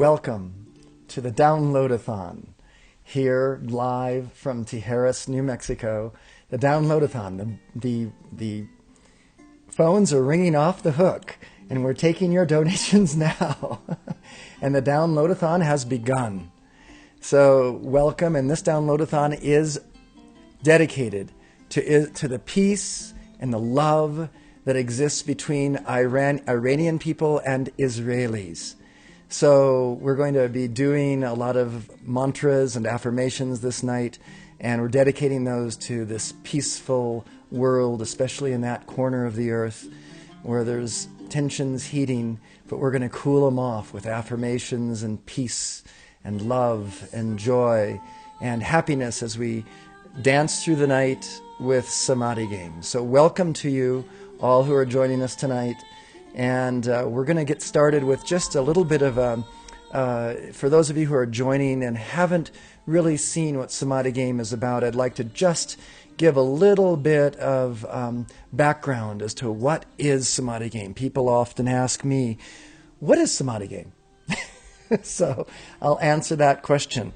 Welcome to the Downloadathon, here live from Tijeras, New Mexico. The Downloadathon, the phones are ringing off the hook, and we're taking your donations now. And the Downloadathon has begun. So welcome, and this Downloadathon is dedicated to the peace and the love that exists between Iranian people and Israelis. So we're going to be doing a lot of mantras and affirmations this night, and we're dedicating those to this peaceful world, especially in that corner of the earth where there's tensions heating, but we're going to cool them off with affirmations and peace and love and joy and happiness as we dance through the night with Samadhi game. So welcome to you all who are joining us tonight. And we're going to get started with just a little bit of for those of you who are joining and haven't really seen what Samadhi game is about, I'd like to just give a little bit of background as to what is Samadhi game. People often ask me, what is Samadhi game? So I'll answer that question.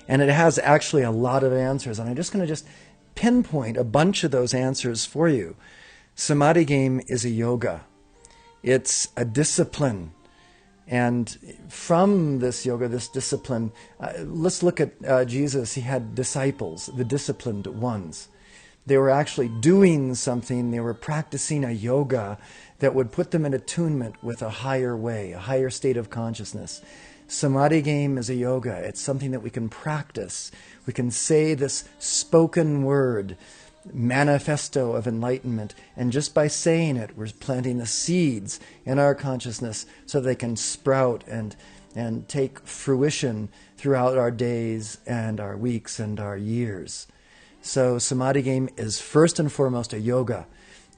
And it has actually a lot of answers, and I'm just going to pinpoint a bunch of those answers for you. Samadhi game is a yoga. It's a discipline. And from this yoga, this discipline, let's look at Jesus. He had disciples, the disciplined ones. They were actually doing something. They were practicing a yoga that would put them in attunement with a higher way, a higher state of consciousness. Samadhi game is a yoga. It's something that we can practice. We can say this spoken word, manifesto of enlightenment, and just by saying it, we're planting the seeds in our consciousness so they can sprout and take fruition throughout our days and our weeks and our years. So Samadhi game is first and foremost a yoga.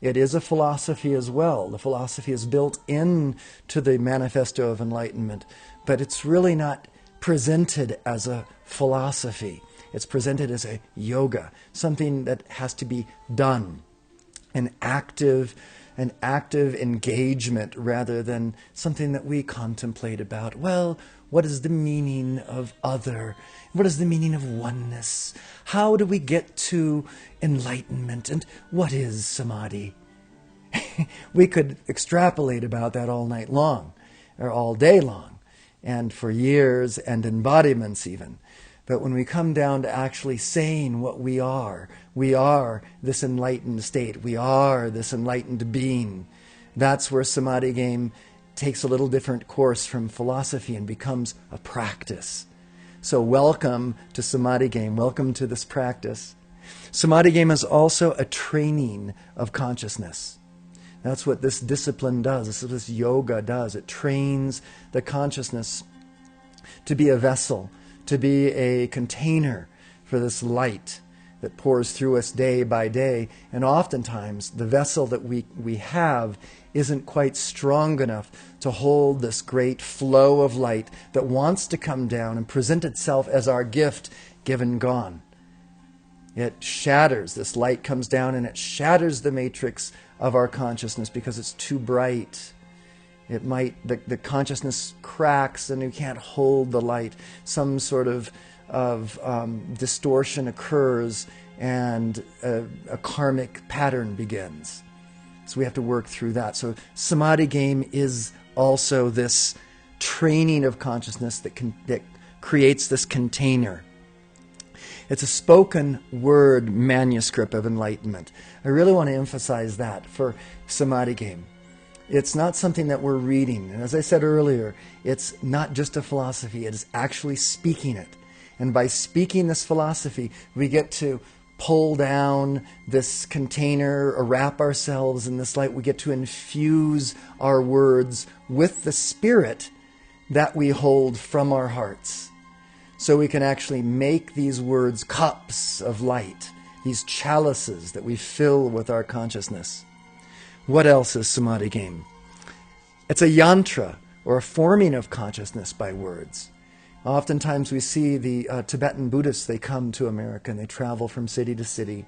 It is a philosophy as well. The philosophy is built into the manifesto of enlightenment, but it's really not presented as a philosophy. It's presented as a yoga, something that has to be done, an active engagement rather than something that we contemplate about. Well, what is the meaning of other? What is the meaning of oneness? How do we get to enlightenment? And what is Samadhi? We could extrapolate about that all night long, or all day long, and for years and embodiments even. But when we come down to actually saying what we are this enlightened state, we are this enlightened being, that's where Samadhi game takes a little different course from philosophy and becomes a practice. So welcome to Samadhi game, welcome to this practice. Samadhi game is also a training of consciousness. That's what this discipline does, this is what this yoga does. It trains the consciousness to be a vessel, to be a container for this light that pours through us day by day. And oftentimes, the vessel that we have isn't quite strong enough to hold this great flow of light that wants to come down and present itself as our gift, given gone. It shatters. This light comes down and it shatters the matrix of our consciousness because it's too bright. It might, the consciousness cracks and you can't hold the light. Some sort of distortion occurs and a karmic pattern begins. So we have to work through that. So Samadhi game is also this training of consciousness that creates this container. It's a spoken word manuscript of enlightenment. I really want to emphasize that for Samadhi game. It's not something that we're reading. And as I said earlier, it's not just a philosophy. It is actually speaking it. And by speaking this philosophy, we get to pull down this container or wrap ourselves in this light. We get to infuse our words with the spirit that we hold from our hearts. So we can actually make these words cups of light, these chalices that we fill with our consciousness. What else is Samadhi game? It's a yantra, or a forming of consciousness by words. Oftentimes we see the Tibetan Buddhists, they come to America and they travel from city to city.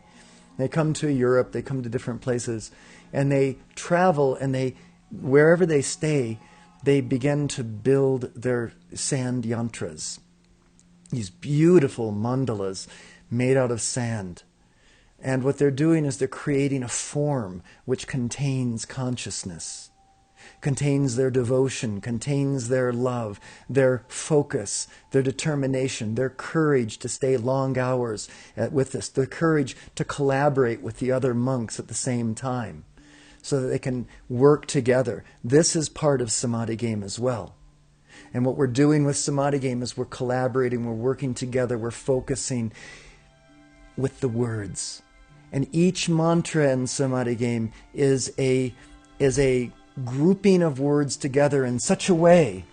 They come to Europe, they come to different places, and they travel and wherever they stay, they begin to build their sand yantras, these beautiful mandalas made out of sand. And what they're doing is they're creating a form which contains consciousness, contains their devotion, contains their love, their focus, their determination, their courage to stay long hours with this, their courage to collaborate with the other monks at the same time so that they can work together. This is part of Samadhi game as well. And what we're doing with Samadhi game is we're collaborating, we're working together, we're focusing with the words. And each mantra in Samadhi game is a grouping of words together in such a way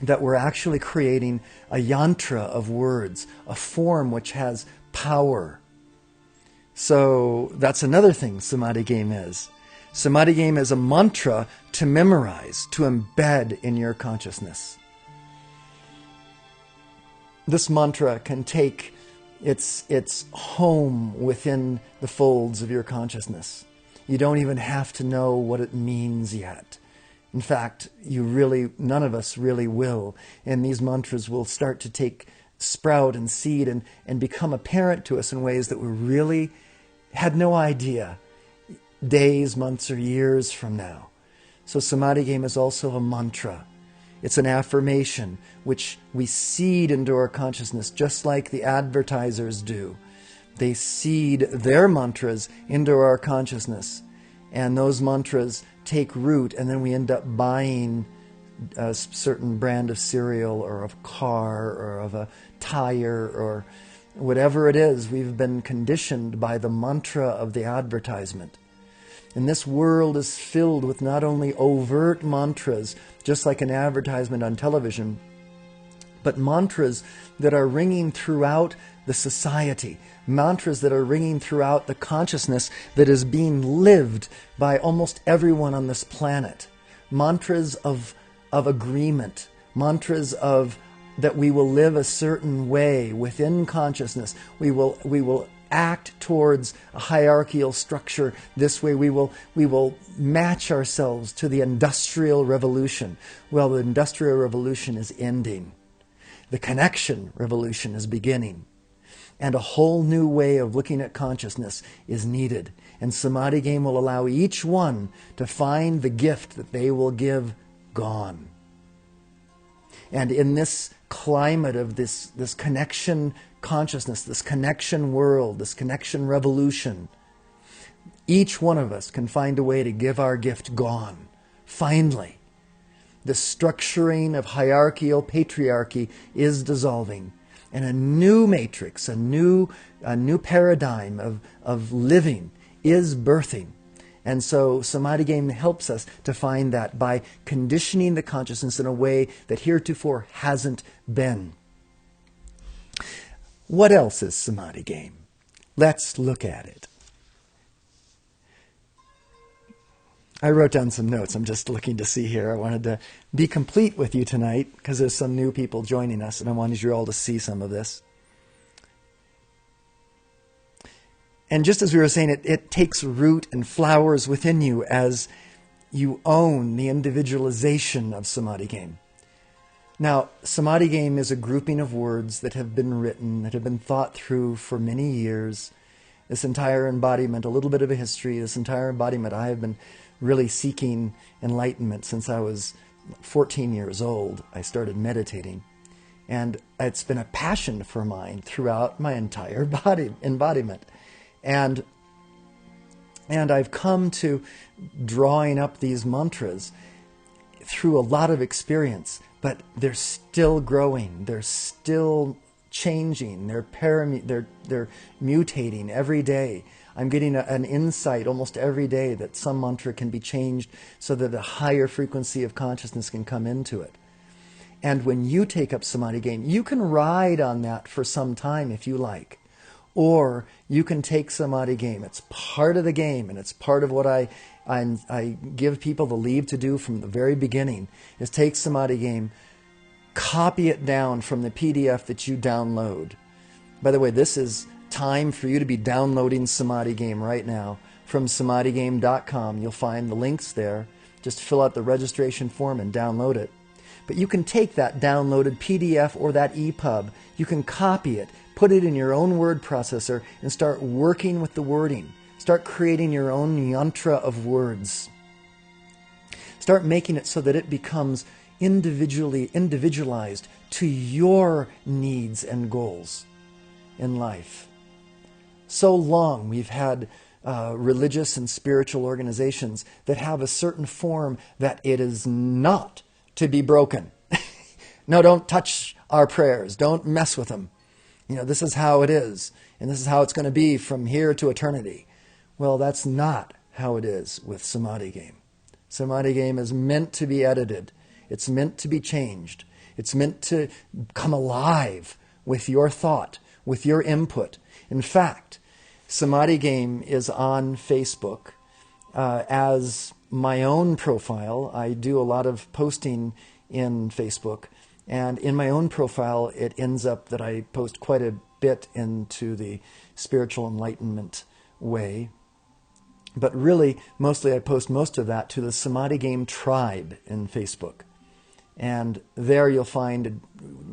that we're actually creating a yantra of words, a form which has power. So that's another thing Samadhi game is. Samadhi game is a mantra to memorize, to embed in your consciousness. This mantra can take its home within the folds of your consciousness. You don't even have to know what it means yet. In fact, none of us really will. And these mantras will start to sprout and seed and become apparent to us in ways that we really had no idea days, months, or years from now. So Samadhi game is also a mantra. It's an affirmation which we seed into our consciousness just like the advertisers do. They seed their mantras into our consciousness, and those mantras take root, and then we end up buying a certain brand of cereal or of a car or of a tire or whatever it is. We've been conditioned by the mantra of the advertisement. And this world is filled with not only overt mantras, just like an advertisement on television, but mantras that are ringing throughout the society, mantras that are ringing throughout the consciousness that is being lived by almost everyone on this planet. Mantras of agreement, mantras of that we will live a certain way within consciousness. We will act towards a hierarchical structure this way. We will match ourselves to the Industrial Revolution. Well, the Industrial Revolution is ending. The connection revolution is beginning. And a whole new way of looking at consciousness is needed. And Samadhi game will allow each one to find the gift that they will give gone. And in this climate of this connection consciousness, this connection world, this connection revolution, each one of us can find a way to give our gift gone. Finally, the structuring of hierarchical patriarchy is dissolving, and a new matrix, a new paradigm of living is birthing. And so Samadhi game helps us to find that by conditioning the consciousness in a way that heretofore hasn't been. What else is Samadhi game? Let's look at it. I wrote down some notes. I'm just looking to see here. I wanted to be complete with you tonight because there's some new people joining us, and I wanted you all to see some of this. And just as we were saying, it takes root and flowers within you as you own the individualization of Samadhi game. Now, Samadhi game is a grouping of words that have been written, that have been thought through for many years. This entire embodiment, a little bit of a history, this entire embodiment, I have been really seeking enlightenment since I was 14 years old. I started meditating. And it's been a passion for mine throughout my entire embodiment. And I've come to drawing up these mantras through a lot of experience, but they're still growing, they're still changing, they're mutating every day. I'm getting an insight almost every day that some mantra can be changed so that a higher frequency of consciousness can come into it. And when you take up Samadhi game, you can ride on that for some time if you like. Or you can take Samadhi game. It's part of the game, and it's part of what I give people the leave to do from the very beginning, is take Samadhi game, copy it down from the PDF that you download. By the way, this is time for you to be downloading Samadhi game right now from samadhigame.com. You'll find the links there Just fill out the registration form and download it. But you can take that downloaded PDF or that EPUB, you can copy it, put it in your own word processor, and start working with the wording. Start creating your own yantra of words. Start making it so that it becomes individualized to your needs and goals in life. So long we've had religious and spiritual organizations that have a certain form that it is not to be broken. No, don't touch our prayers. Don't mess with them. This is how it is, and this is how it's going to be from here to eternity. Well, that's not how it is with Samadhi game. Samadhi game is meant to be edited. It's meant to be changed. It's meant to come alive with your thought, with your input. In fact, Samadhi game is on Facebook as my own profile. I do a lot of posting in Facebook, and in my own profile it ends up that I post quite a bit into the spiritual enlightenment way. But really, mostly I post most of that to the Samadhi game tribe in Facebook. And there you'll find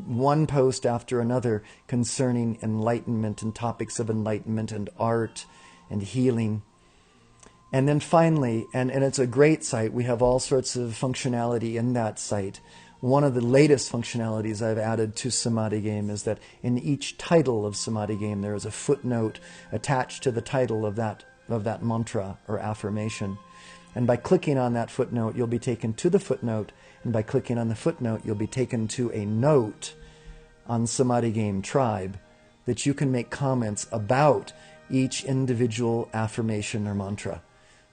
one post after another concerning enlightenment and topics of enlightenment and art and healing. And then finally, and it's a great site, we have all sorts of functionality in that site. One of the latest functionalities I've added to Samadhi game is that in each title of Samadhi game there is a footnote attached to the title of that mantra or affirmation. And by clicking on that footnote, you'll be taken to the footnote. And by clicking on the footnote, you'll be taken to a note on Samadhi game tribe that you can make comments about each individual affirmation or mantra.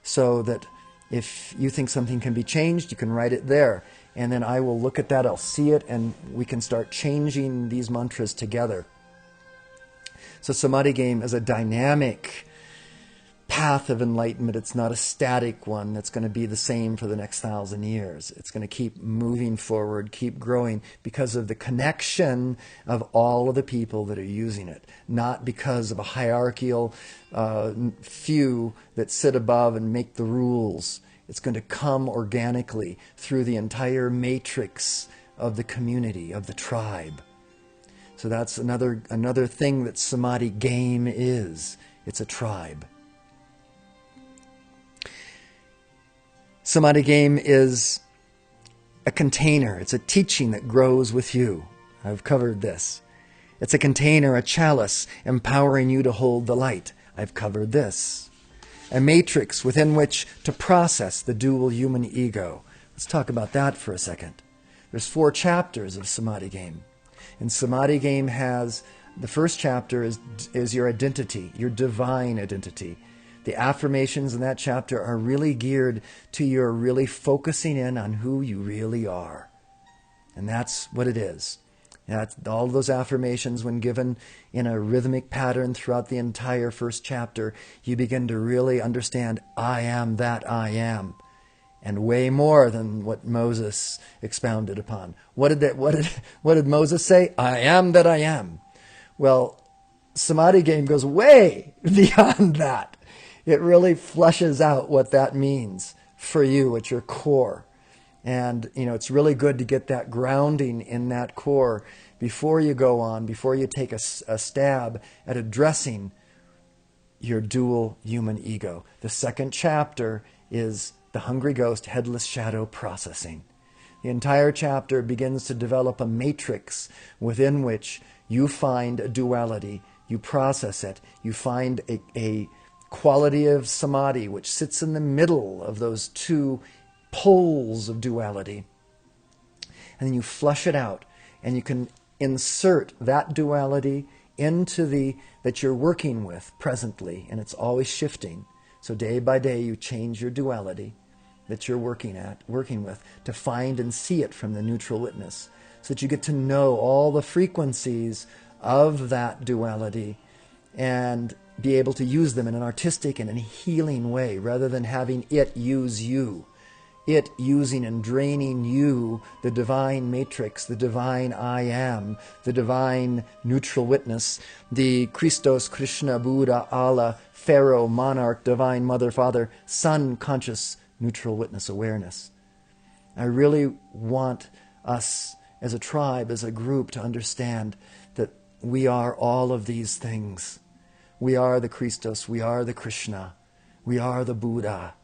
So that if you think something can be changed, you can write it there. And then I will look at that, I'll see it, and we can start changing these mantras together. So Samadhi game is a dynamic path of enlightenment. It's not a static one that's going to be the same for the next 1,000 years. It's going to keep moving forward, keep growing because of the connection of all of the people that are using it, not because of a hierarchical few that sit above and make the rules. It's going to come organically through the entire matrix of the community, of the tribe. So that's another thing that Samadhi game is. It's a tribe. Samadhi game is a container. It's a teaching that grows with you. I've covered this. It's a container, a chalice, empowering you to hold the light. I've covered this. A matrix within which to process the dual human ego. Let's talk about that for a second. There's 4 chapters of Samadhi game. And Samadhi game has, the first chapter is your identity, your divine identity. The affirmations in that chapter are really geared to your really focusing in on who you really are. And that's what it is. All those affirmations, when given in a rhythmic pattern throughout the entire first chapter, you begin to really understand, I am that I am. And way more than what Moses expounded upon. What did Moses say? I am that I am. Well, Samadhi game goes way beyond that. It really fleshes out what that means for you at your core. And, it's really good to get that grounding in that core before you go on, before you take a stab at addressing your dual human ego. The second chapter is the hungry ghost headless shadow processing. The entire chapter begins to develop a matrix within which you find a duality, you process it, you find a quality of samadhi which sits in the middle of those 2 poles of duality. And then you flush it out, and you can insert that duality into that you're working with presently, and it's always shifting. So day by day you change your duality that you're working with to find and see it from the neutral witness, so that you get to know all the frequencies of that duality and be able to use them in an artistic and a healing way, rather than having it use you. It using and draining you, the divine matrix, the divine I am, the divine neutral witness, the Christos, Krishna, Buddha, Allah, Pharaoh, monarch, divine mother, father, son conscious neutral witness awareness. I really want us as a tribe, as a group, to understand that we are all of these things. We are the Christos, we are the Krishna, we are the Buddha.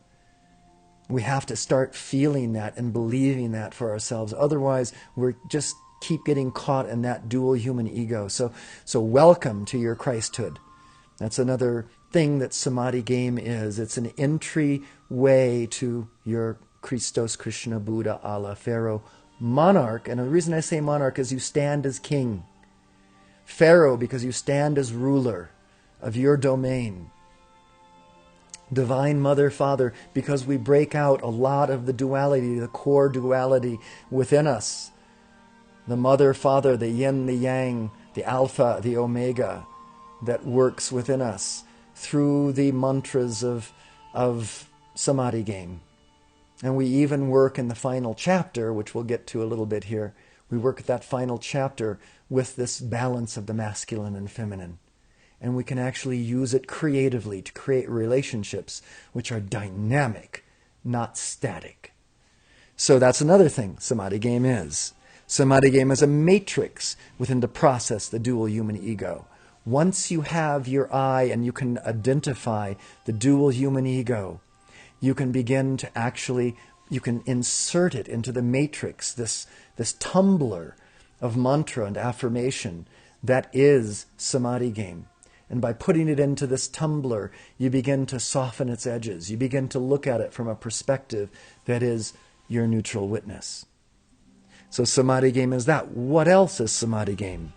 We have to start feeling that and believing that for ourselves. Otherwise, we're just keep getting caught in that dual human ego. So welcome to your Christhood. That's another thing that Samadhi game is. It's an entry way to your Christos, Krishna, Buddha, Allah, Pharaoh, monarch. And the reason I say monarch is you stand as king. Pharaoh, because you stand as ruler of your domain. Divine Mother, Father, because we break out a lot of the duality, the core duality within us. The Mother, Father, the Yin, the Yang, the Alpha, the Omega, that works within us through the mantras of Samadhi game. And we even work in the final chapter, which we'll get to a little bit here, we work at that final chapter with this balance of the masculine and feminine. And we can actually use it creatively to create relationships which are dynamic, not static. So that's another thing Samadhi game is. Samadhi game is a matrix within the process, the dual human ego. Once you have your eye and you can identify the dual human ego, you can begin to actually, you can insert it into the matrix, this tumbler of mantra and affirmation that is Samadhi game. And by putting it into this tumbler, you begin to soften its edges. You begin to look at it from a perspective that is your neutral witness. So Samadhi game is that. What else is Samadhi game?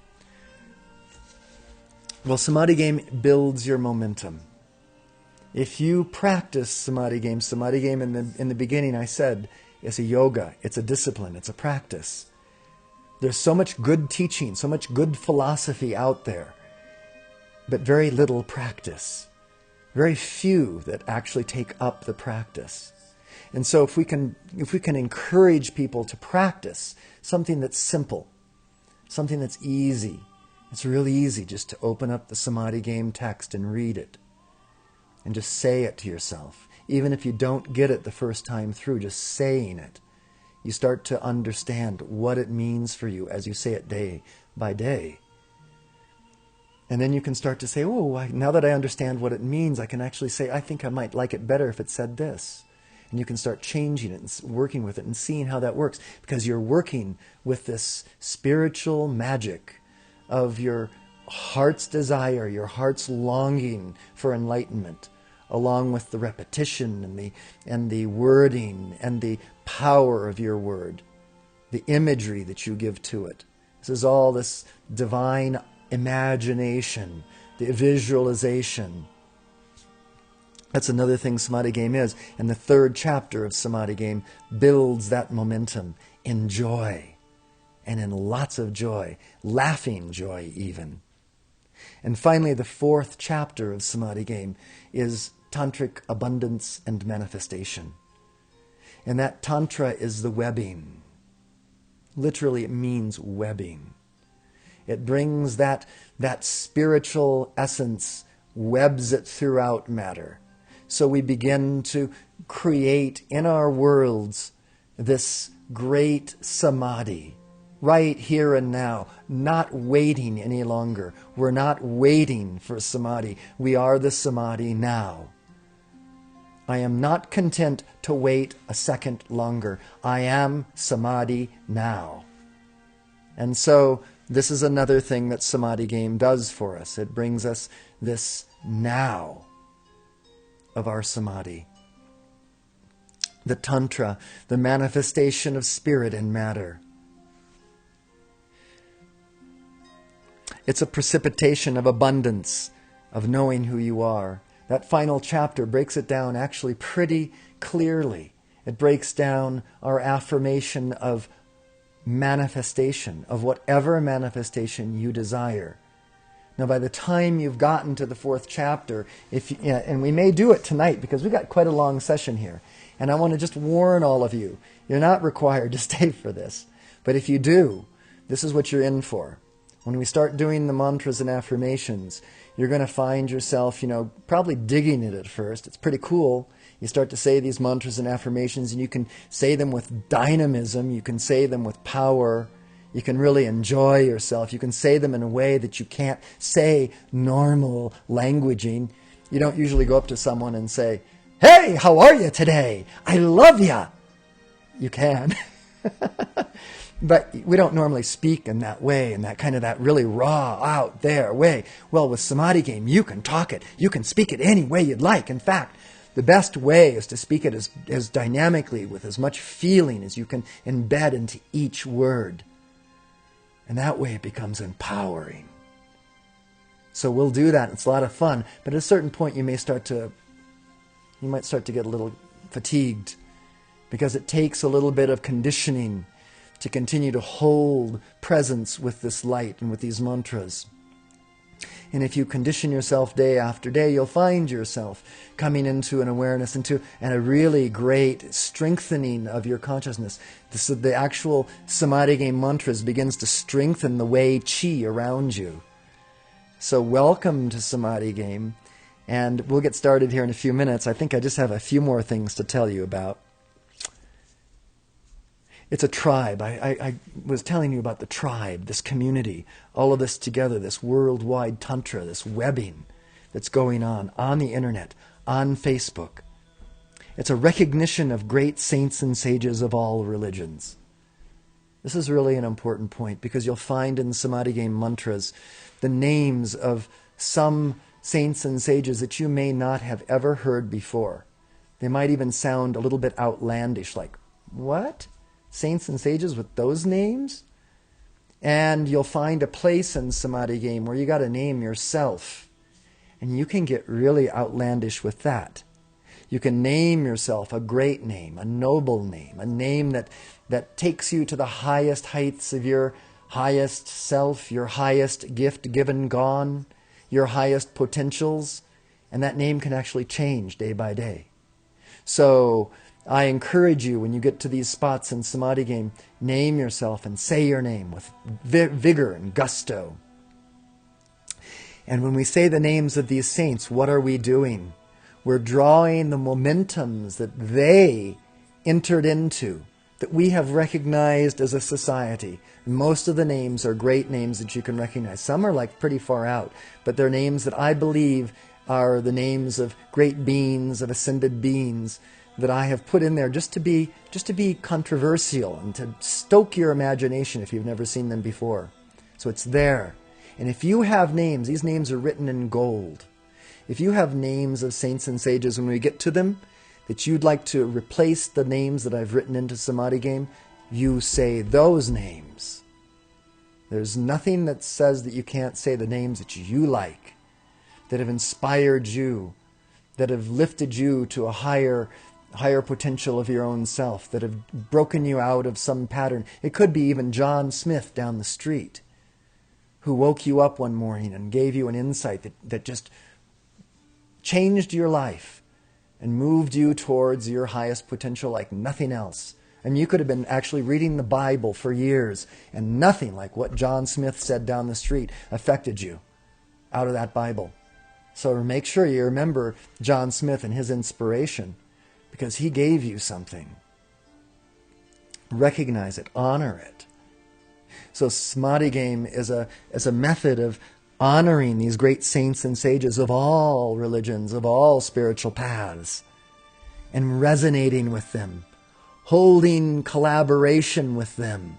Well, Samadhi game builds your momentum. If you practice Samadhi game in the beginning I said, it's a yoga, it's a discipline, it's a practice. There's so much good teaching, so much good philosophy out there, but very little practice. Very few that actually take up the practice. And so if we can encourage people to practice something that's simple, something that's easy, it's really easy just to open up the Samadhi game text and read it. And just say it to yourself. Even if you don't get it the first time through, just saying it, you start to understand what it means for you as you say it day by day. And then you can start to say, now that I understand what it means, I can actually say, I think I might like it better if it said this. And you can start changing it and working with it and seeing how that works. Because you're working with this spiritual magic of your heart's desire, your heart's longing for enlightenment, along with the repetition and the wording and the power of your word, the imagery that you give to it. This is all this divine imagination, the visualization. That's another thing Samadhi game is. And the third chapter of Samadhi game builds that momentum in joy, and in lots of joy, laughing joy even. And finally, the fourth chapter of Samadhi game is Tantric abundance and manifestation. And that Tantra is the webbing. Literally, it means webbing. It brings that spiritual essence, webs it throughout matter. So we begin to create in our worlds this great Samadhi, right here and now, not waiting any longer. We're not waiting for Samadhi. We are the Samadhi now. I am not content to wait a second longer. I am Samadhi now. And so this is another thing that Samadhi game does for us. It brings us this now of our Samadhi. The Tantra, the manifestation of spirit and matter. It's a precipitation of abundance, of knowing who you are. That final chapter breaks it down actually pretty clearly. It breaks down our affirmation of manifestation, of whatever manifestation you desire. Now, by the time you've gotten to the fourth chapter, and we may do it tonight because we've got quite a long session here, and I want to just warn all of you, you're not required to stay for this. But if you do, this is what you're in for. When we start doing the mantras and affirmations, you're going to find yourself, probably digging it at first. It's pretty cool. You start to say these mantras and affirmations, and you can say them with dynamism, you can say them with power, you can really enjoy yourself, you can say them in a way that you can't say normal languaging. You don't usually go up to someone and say, "Hey, how are you today? I love ya." You can. But we don't normally speak in that way, in that kind of that really raw, out there way. Well, with Samadhi game, you can talk it. You can speak it any way you'd like. In fact, the best way is to speak it as dynamically, with as much feeling as you can embed into each word. And that way it becomes empowering. So we'll do that. It's a lot of fun. But at a certain point, you might start to get a little fatigued, because it takes a little bit of conditioning to continue to hold presence with this light and with these mantras. And if you condition yourself day after day, you'll find yourself coming into an awareness, and a really great strengthening of your consciousness. The actual Samadhi game mantras begins to strengthen the Wei Qi around you. So welcome to Samadhi game, and we'll get started here in a few minutes. I think I just have a few more things to tell you about. It's a tribe. I was telling you about the tribe, this community, all of this together, this worldwide tantra, this webbing that's going on the internet, on Facebook. It's a recognition of great saints and sages of all religions. This is really an important point, because you'll find in Samadhi game mantras the names of some saints and sages that you may not have ever heard before. They might even sound a little bit outlandish, like, what? Saints and sages with those names? And you'll find a place in Samadhi game where you got to name yourself. And you can get really outlandish with that. You can name yourself a great name, a noble name, a name that takes you to the highest heights of your highest self, your highest gift given gone, your highest potentials. And that name can actually change day by day. So I encourage you, when you get to these spots in Samadhi game, name yourself and say your name with vigor and gusto. And when we say the names of these saints, what are we doing? We're drawing the momentums that they entered into, that we have recognized as a society. Most of the names are great names that you can recognize. Some are like pretty far out, but they're names that I believe are the names of great beings, of ascended beings, that I have put in there just to be controversial and to stoke your imagination if you've never seen them before. So it's there. And if you have names, these names are written in gold. If you have names of saints and sages, when we get to them, that you'd like to replace the names that I've written into Samadhi game, you say those names. There's nothing that says that you can't say the names that you like, that have inspired you, that have lifted you to a higher potential of your own self, that have broken you out of some pattern. It could be even John Smith down the street, who woke you up one morning and gave you an insight that just changed your life and moved you towards your highest potential like nothing else. And you could have been actually reading the Bible for years, and nothing like what John Smith said down the street affected you out of that Bible. So make sure you remember John Smith and his inspiration, because he gave you something. Recognize it, honor it. So Samadhi game is a method of honoring these great saints and sages of all religions, of all spiritual paths, and resonating with them, holding collaboration with them,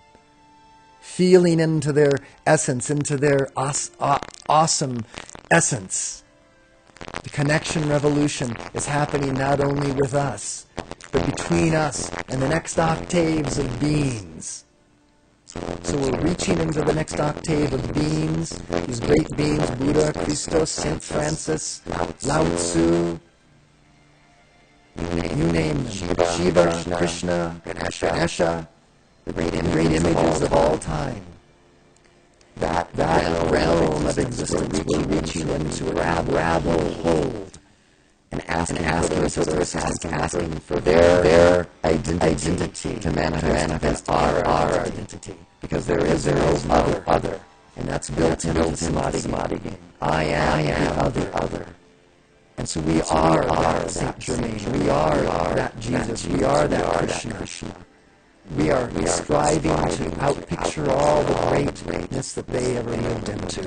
feeling into their essence, into their awesome essence. The connection revolution is happening not only with us, but between us and the next octaves of beings. So we're reaching into the next octave of beings, these great beings, Buddha, Christos, Saint Francis, Lao Tzu, you name them, Shiva, Krishna, Ganesha, the great images of all time. That realm of existence we're reaching into, grab hold, and asking for their identity to manifest our identity. Because there is no other. And that's built into Samadhi game. I am the other. And so we are that Saint Germain. We are that Jesus. We are that Krishna. We are striving to outpicture all the greatness that they ever lived into.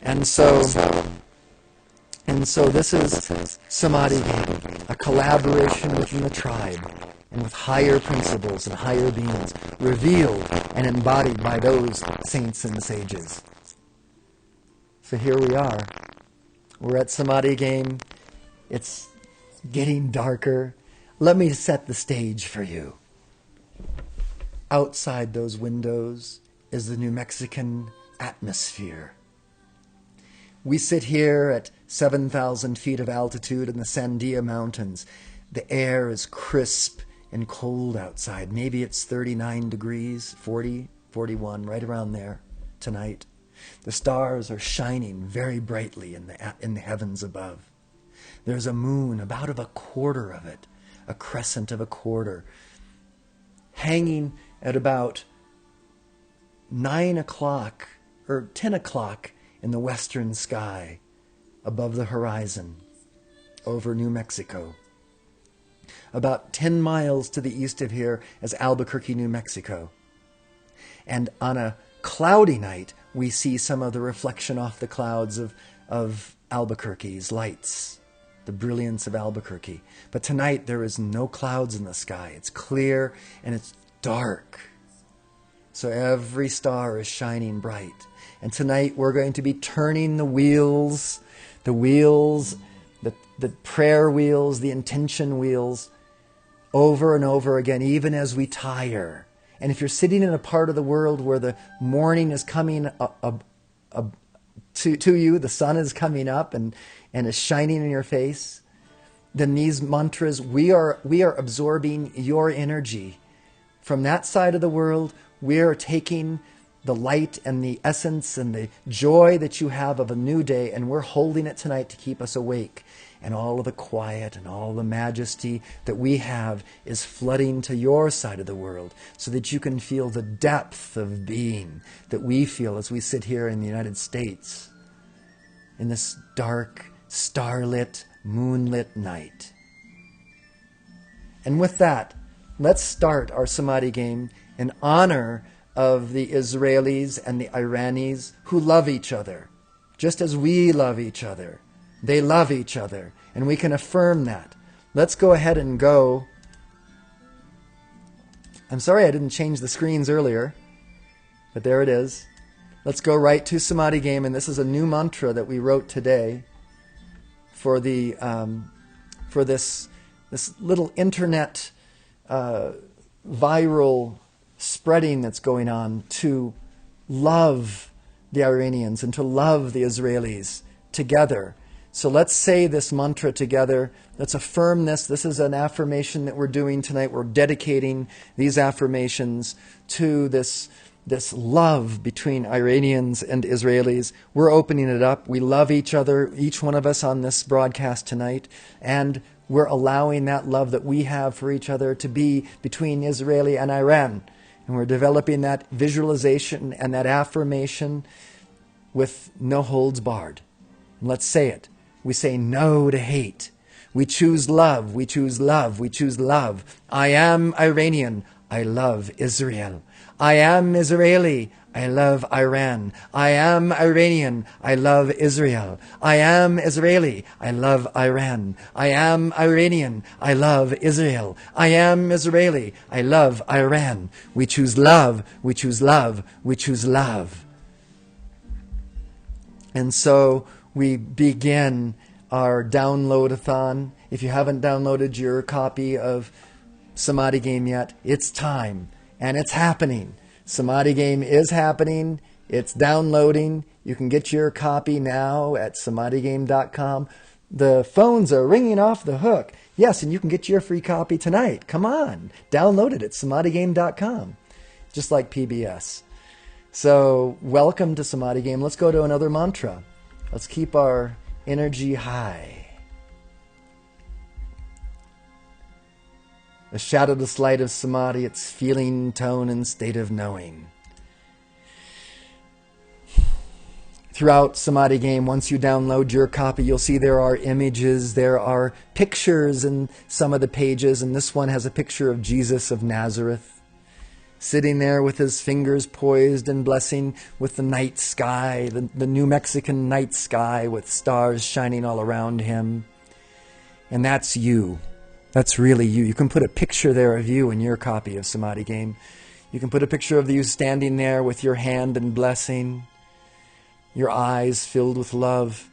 And so this is Samadhi Game, a collaboration within the tribe and with higher principles and higher beings, revealed and embodied by those saints and sages. So here we are. We're at Samadhi Game. It's getting darker. Let me set the stage for you. Outside those windows is the New Mexican atmosphere. We sit here at 7,000 feet of altitude in the Sandia Mountains. The air is crisp and cold outside. Maybe it's 39 degrees, 40, 41, right around there tonight. The stars are shining very brightly in the heavens above. There's a moon, about of a quarter of it, a crescent of a quarter, hanging at about 9 o'clock or 10 o'clock in the western sky above the horizon over New Mexico. About 10 miles to the east of here is Albuquerque, New Mexico. And on a cloudy night, we see some of the reflection off the clouds of Albuquerque's lights, the brilliance of Albuquerque. But tonight there is no clouds in the sky. It's clear and it's dark. So every star is shining bright. And tonight we're going to be turning the prayer wheels, the intention wheels, over and over again, even as we tire. And if you're sitting in a part of the world where the morning is coming to you, the sun is coming up and is shining in your face, then these mantras, we are absorbing your energy. From that side of the world, we are taking the light and the essence and the joy that you have of a new day, and we're holding it tonight to keep us awake. And all of the quiet and all the majesty that we have is flooding to your side of the world so that you can feel the depth of being that we feel as we sit here in the United States in this dark, starlit, moonlit night. And with that, let's start our Samadhi Game in honor of the Israelis and the Iranis who love each other, just as we love each other. They love each other, and we can affirm that. Let's go ahead and go. I'm sorry I didn't change the screens earlier, but there it is. Let's go right to Samadhi Game, and this is a new mantra that we wrote today for the for this little internet viral spreading that's going on to love the Iranians and to love the Israelis together. So let's say this mantra together. Let's affirm this. This is an affirmation that we're doing tonight. We're dedicating these affirmations to this love between Iranians and Israelis. We're opening it up. We love each other, each one of us on this broadcast tonight, and we're allowing that love that we have for each other to be between Israeli and Iran. And we're developing that visualization and that affirmation with no holds barred. And let's say it. We say no to hate. We choose love. We choose love. We choose love. I am Iranian. I love Israel. I am Israeli. I love Iran. I am Iranian. I love Israel. I am Israeli. I love Iran. I am Iranian. I love Israel. I am Israeli. I love Iran. We choose love. We choose love. We choose love. And so we begin our download-a-thon. If you haven't downloaded your copy of Samadhi Game yet, it's time. And it's happening. Samadhi Game is happening. It's downloading. You can get your copy now at samadhigame.com. The phones are ringing off the hook. Yes, and you can get your free copy tonight. Come on. Download it at samadhigame.com. Just like PBS. So, welcome to Samadhi Game. Let's go to another mantra. Let's keep our energy high. The shadowless light of Samadhi, its feeling, tone, and state of knowing. throughout Samadhi Game, once you download your copy, you'll see there are images, there are pictures in some of the pages, and this one has a picture of Jesus of Nazareth, sitting there with his fingers poised and blessing with the night sky, the New Mexican night sky with stars shining all around him. And that's you. That's really you. You can put a picture there of you in your copy of Samadhi Game. You can put a picture of you standing there with your hand in blessing, your eyes filled with love.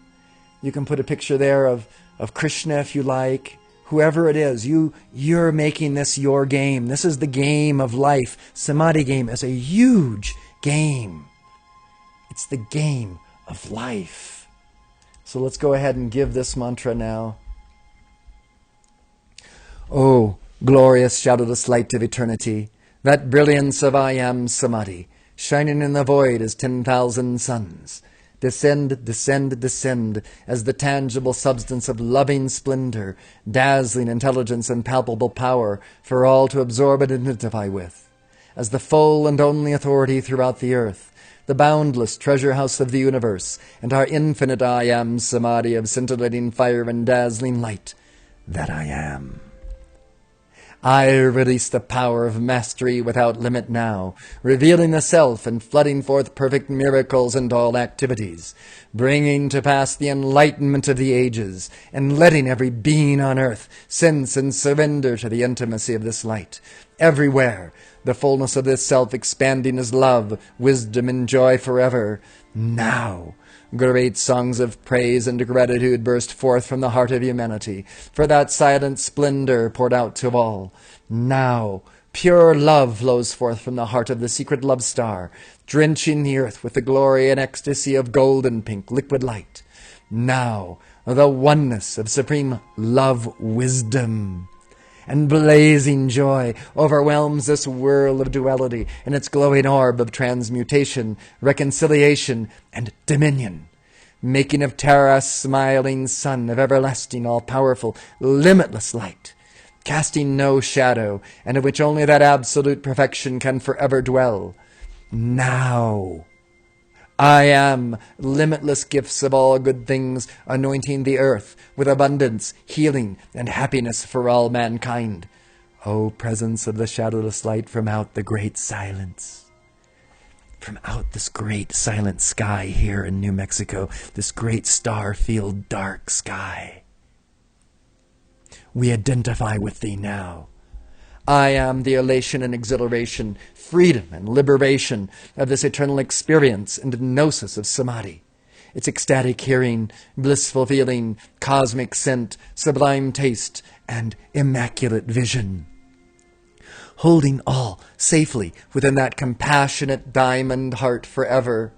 You can put a picture there of Krishna if you like. Whoever it is, you're making this your game. This is the game of life. Samadhi Game is a huge game. It's the game of life. So let's go ahead and give this mantra now. Oh, glorious shadowless light of eternity, that brilliance of I Am Samadhi, shining in the void as 10,000 suns. Descend, descend, descend, as the tangible substance of loving splendor, dazzling intelligence and palpable power for all to absorb and identify with. As the full and only authority throughout the earth, the boundless treasure house of the universe, and our infinite I Am Samadhi of scintillating fire and dazzling light, that I am. I release the power of mastery without limit now, revealing the self and flooding forth perfect miracles and all activities, bringing to pass the enlightenment of the ages, and letting every being on earth sense and surrender to the intimacy of this light. Everywhere, the fullness of this self expanding as love, wisdom, and joy forever. Now, great songs of praise and gratitude burst forth from the heart of humanity, for that silent splendor poured out to all. Now, pure love flows forth from the heart of the secret love star, drenching the earth with the glory and ecstasy of golden pink liquid light. Now, the oneness of supreme love wisdom and blazing joy overwhelms this whirl of duality in its glowing orb of transmutation, reconciliation, and dominion, making of Tara smiling sun of everlasting, all-powerful, limitless light, casting no shadow, and of which only that absolute perfection can forever dwell. Now, I am limitless gifts of all good things, anointing the earth with abundance, healing, and happiness for all mankind. O presence of the shadowless light from out the great silence, from out this great silent sky here in New Mexico, this great star-filled dark sky, we identify with thee now. I am the elation and exhilaration, freedom and liberation of this eternal experience and gnosis of Samadhi. Its ecstatic hearing, blissful feeling, cosmic scent, sublime taste, and immaculate vision. Holding all safely within that compassionate diamond heart forever.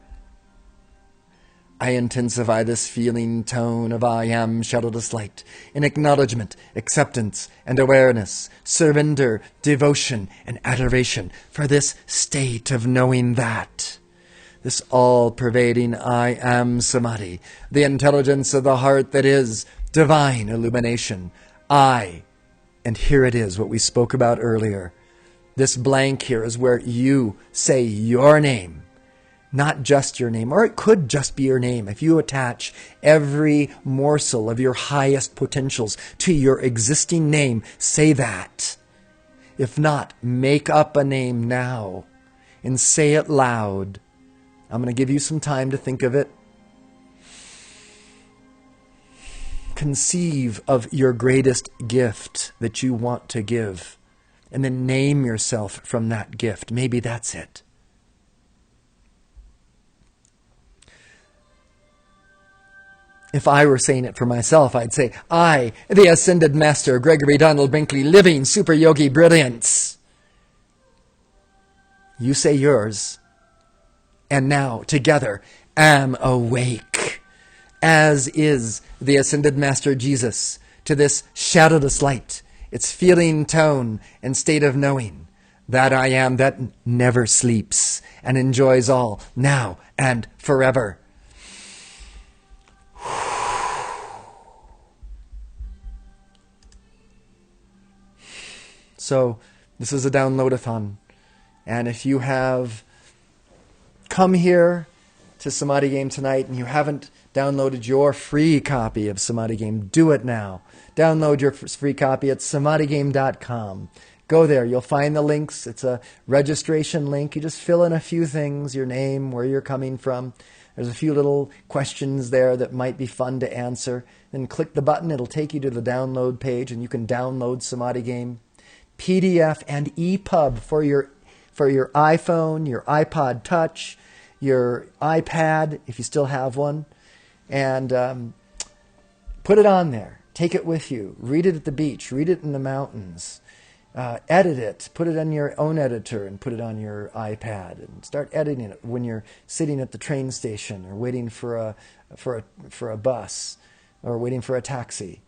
I intensify this feeling tone of I Am shadowless light in acknowledgement, acceptance, and awareness, surrender, devotion, and adoration for this state of knowing that. This all-pervading I Am Samadhi, the intelligence of the heart that is divine illumination. And here it is, what we spoke about earlier. This blank here is where you say your name. Not just your name, or it could just be your name. If you attach every morsel of your highest potentials to your existing name, say that. If not, make up a name now and say it loud. I'm going to give you some time to think of it. Conceive of your greatest gift that you want to give, and then name yourself from that gift. Maybe that's it. If I were saying it for myself, I'd say, I, the Ascended Master Gregory Donald Brinkley, living super yogi brilliance. You say yours, and now, together, am awake, as is the Ascended Master Jesus, to this shadowless light, its feeling tone and state of knowing, that I am that never sleeps and enjoys all, now and forever. So, this is a download-a-thon. And if you have come here to Samadhi Game tonight and you haven't downloaded your free copy of Samadhi Game, do it now. Download your free copy at samadhigame.com. Go there. You'll find the links. It's a registration link. You just fill in a few things, your name, where you're coming from. There's a few little questions there that might be fun to answer. Then click the button. It'll take you to the download page, and you can download Samadhi Game, PDF and EPUB for your iPhone, your iPod Touch, your iPad, if you still have one. And put it on there. Take it with you. Read it at the beach. Read it in the mountains. Edit it, put it on your own editor and put it on your iPad and start editing it when you're sitting at the train station or waiting for a bus or waiting for a taxi.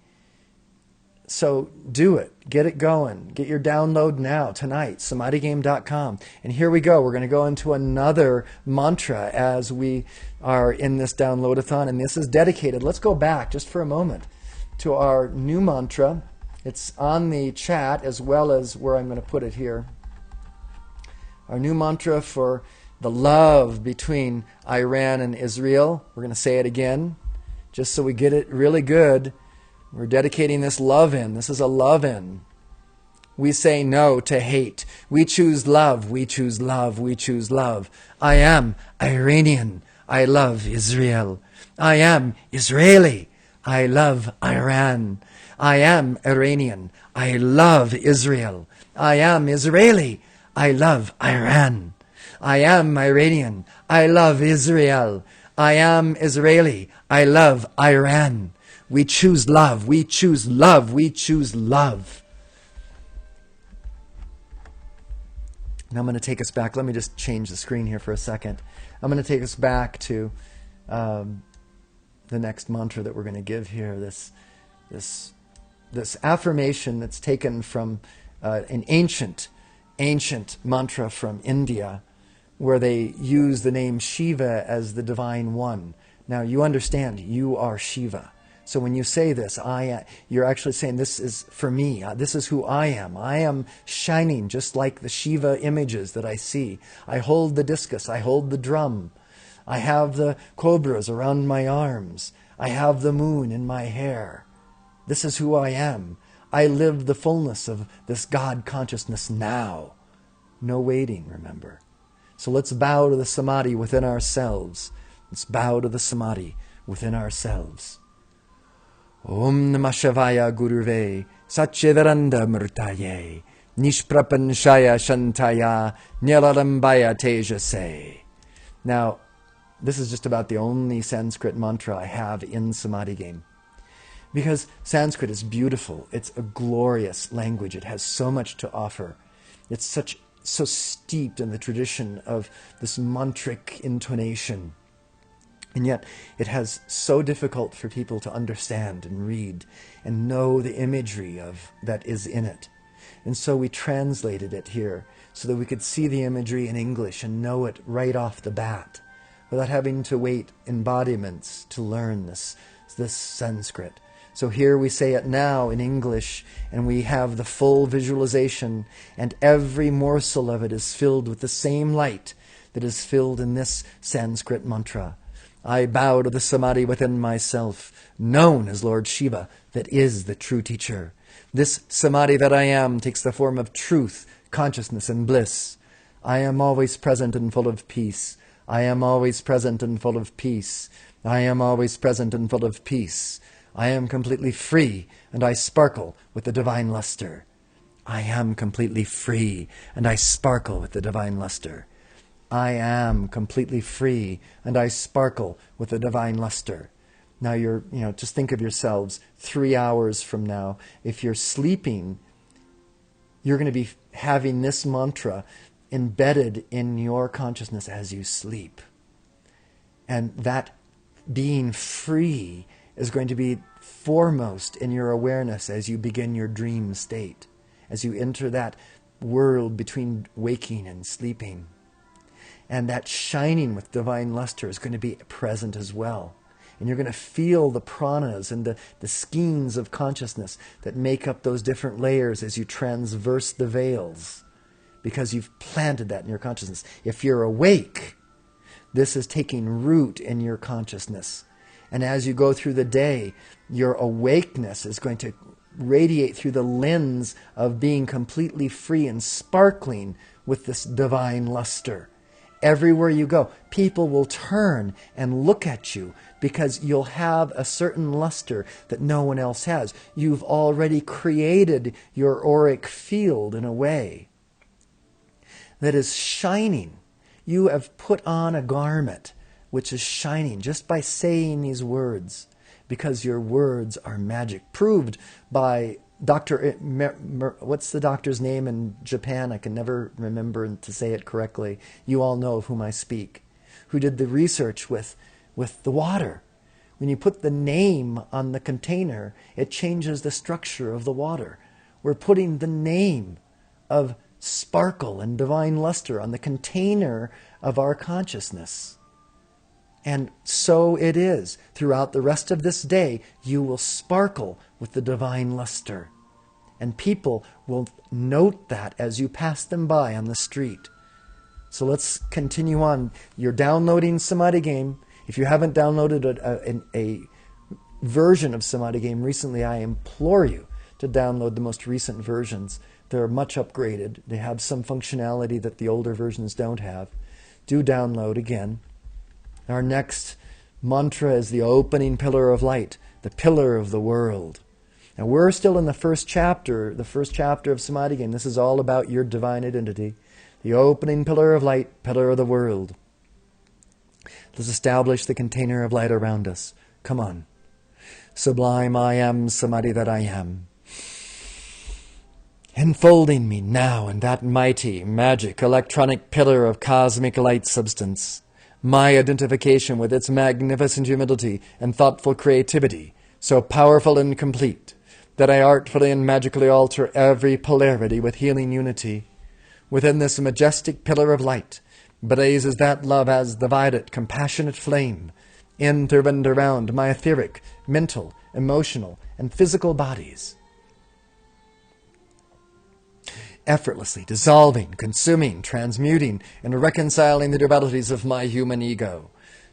So do it. Get it going. Get your download now, tonight, samadhigame.com. And here we go. We're going to go into another mantra as we are in this downloadathon, and this is dedicated. Let's go back just for a moment to our new mantra. It's on the chat as well as where I'm going to put it here. Our new mantra for the love between Iran and Israel. We're going to say it again, just so we get it really good. We're dedicating this love in. This is a love in. We say no to hate. We choose love. We choose love. We choose love. I am Iranian. I love Israel. I am Israeli. I love Iran. I am Iranian. I love Israel. I am Israeli. I love Iran. I am Iranian. I love Israel. I am Israeli. I love Iran. We choose love. We choose love. We choose love. Now I'm going to take us back. Let me just change the screen here for a second. I'm going to take us back to the next mantra that we're going to give here. This affirmation that's taken from an ancient mantra from India, where they use the name Shiva as the divine one. Now you understand, you are Shiva. So when you say this, you're actually saying, this is for me. This is who I am. I am shining just like the Shiva images that I see. I hold the discus. I hold the drum. I have the cobras around my arms. I have the moon in my hair. This is who I am. I live the fullness of this God consciousness now. No waiting, remember. So let's bow to the Samadhi within ourselves. Let's bow to the Samadhi within ourselves. Om Namah Shivaya Guruve Satchidananda Murtaye Nishprapanshaya Shantaya Nilalambaya Tejase. Now, this is just about the only Sanskrit mantra I have in Samadhi Game. Because Sanskrit is beautiful. It's a glorious language. It has so much to offer. It's so steeped in the tradition of this mantric intonation. And yet it has so difficult for people to understand and read and know the imagery that is in it. And so we translated it here so that we could see the imagery in English and know it right off the bat without having to wait embodiments to learn this Sanskrit. So here we say it now in English, and we have the full visualization, and every morsel of it is filled with the same light that is filled in this Sanskrit mantra. I bow to the Samadhi within myself, known as Lord Shiva, that is the true teacher. This Samadhi that I am takes the form of truth, consciousness, and bliss. I am always present and full of peace. I am always present and full of peace. I am always present and full of peace. I am completely free, and I sparkle with the divine luster. I am completely free, and I sparkle with the divine luster. I am completely free, and I sparkle with the divine luster. Now just think of yourselves 3 hours from now. If you're sleeping, you're going to be having this mantra embedded in your consciousness as you sleep. And that being free is going to be foremost in your awareness as you begin your dream state, as you enter that world between waking and sleeping. And that shining with divine luster is going to be present as well. And you're going to feel the pranas and the skeins of consciousness that make up those different layers as you transverse the veils, because you've planted that in your consciousness. If you're awake, This is taking root in your consciousness. And as you go through the day, your awakeness is going to radiate through the lens of being completely free and sparkling with this divine luster. Everywhere you go, people will turn and look at you because you'll have a certain luster that no one else has. You've already created your auric field in a way that is shining. You have put on a garment which is shining just by saying these words, because your words are magic. Proved by Dr. What's the doctor's name in Japan? I can never remember to say it correctly. You all know of whom I speak. Who did the research with the water. When you put the name on the container, it changes the structure of the water. We're putting the name of sparkle and divine luster on the container of our consciousness. And so it is. Throughout the rest of this day, you will sparkle with the divine luster. And people will note that as you pass them by on the street. So let's continue on. You're downloading Samadhi Game. If you haven't downloaded a version of Samadhi Game recently, I implore you to download the most recent versions. They're much upgraded. They have some functionality that the older versions don't have. Do download again. Our next mantra is the opening pillar of light, the pillar of the world. Now we're still in the first chapter of Samadhi Game. This is all about your divine identity. The opening pillar of light, pillar of the world. Let's establish the container of light around us. Come on. Sublime I am, Samadhi that I am. Enfolding me now in that mighty, magic, electronic pillar of cosmic light substance. My identification with its magnificent humility and thoughtful creativity, so powerful and complete, that I artfully and magically alter every polarity with healing unity. Within this majestic pillar of light blazes that love as the violet, compassionate flame, in through and around my etheric, mental, emotional, and physical bodies. Effortlessly dissolving, consuming, transmuting, and reconciling the dualities of my human ego,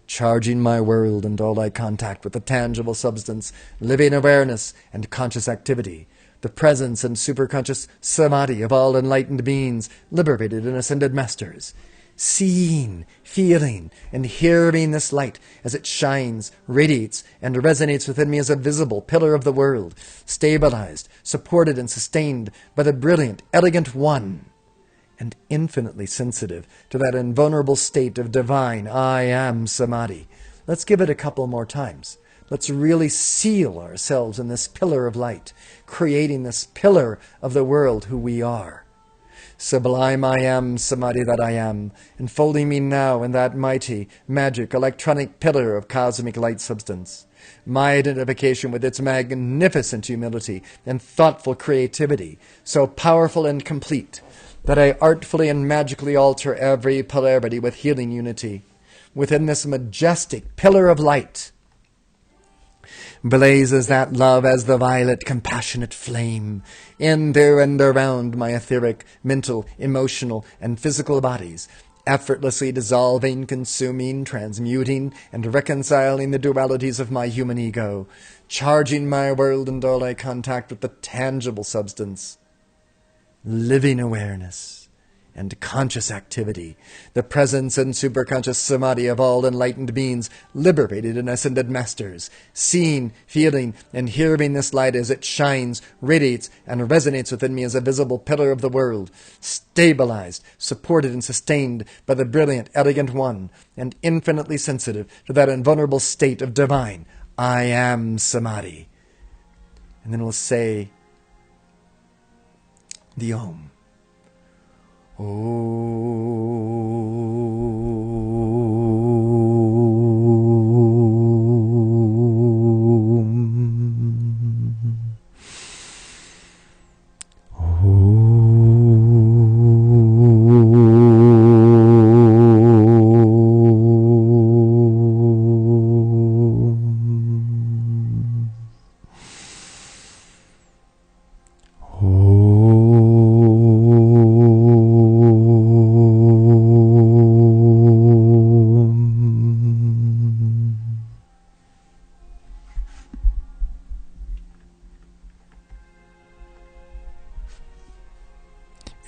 charging my world and all I contact with the tangible substance, living awareness, and conscious activity, the presence and superconscious samadhi of all enlightened beings, liberated and ascended masters, seeing, feeling, and hearing this light as it shines, radiates, and resonates within me as a visible pillar of the world, stabilized, supported, and sustained by the brilliant, elegant One, and infinitely sensitive to that invulnerable state of divine I am Samadhi. Let's give it a couple more times. Let's really seal ourselves in this pillar of light, creating this pillar of the world who we are. Sublime I am, Samadhi that I am, enfolding me now in that mighty, magic, electronic pillar of cosmic light substance. My identification with its magnificent humility and thoughtful creativity, so powerful and complete, that I artfully and magically alter every polarity with healing unity. Within this majestic pillar of light blazes that love as the violet, compassionate flame, in, through, and around my etheric, mental, emotional, and physical bodies, effortlessly dissolving, consuming, transmuting, and reconciling the dualities of my human ego, charging my world and all I contact with the tangible substance, living awareness, and conscious activity, the presence and superconscious samadhi of all enlightened beings, liberated and ascended masters, seeing, feeling, and hearing this light as it shines, radiates, and resonates within me as a visible pillar of the world, stabilized, supported, and sustained by the brilliant, elegant One, and infinitely sensitive to that invulnerable state of divine I am Samadhi. And then we'll say the Om.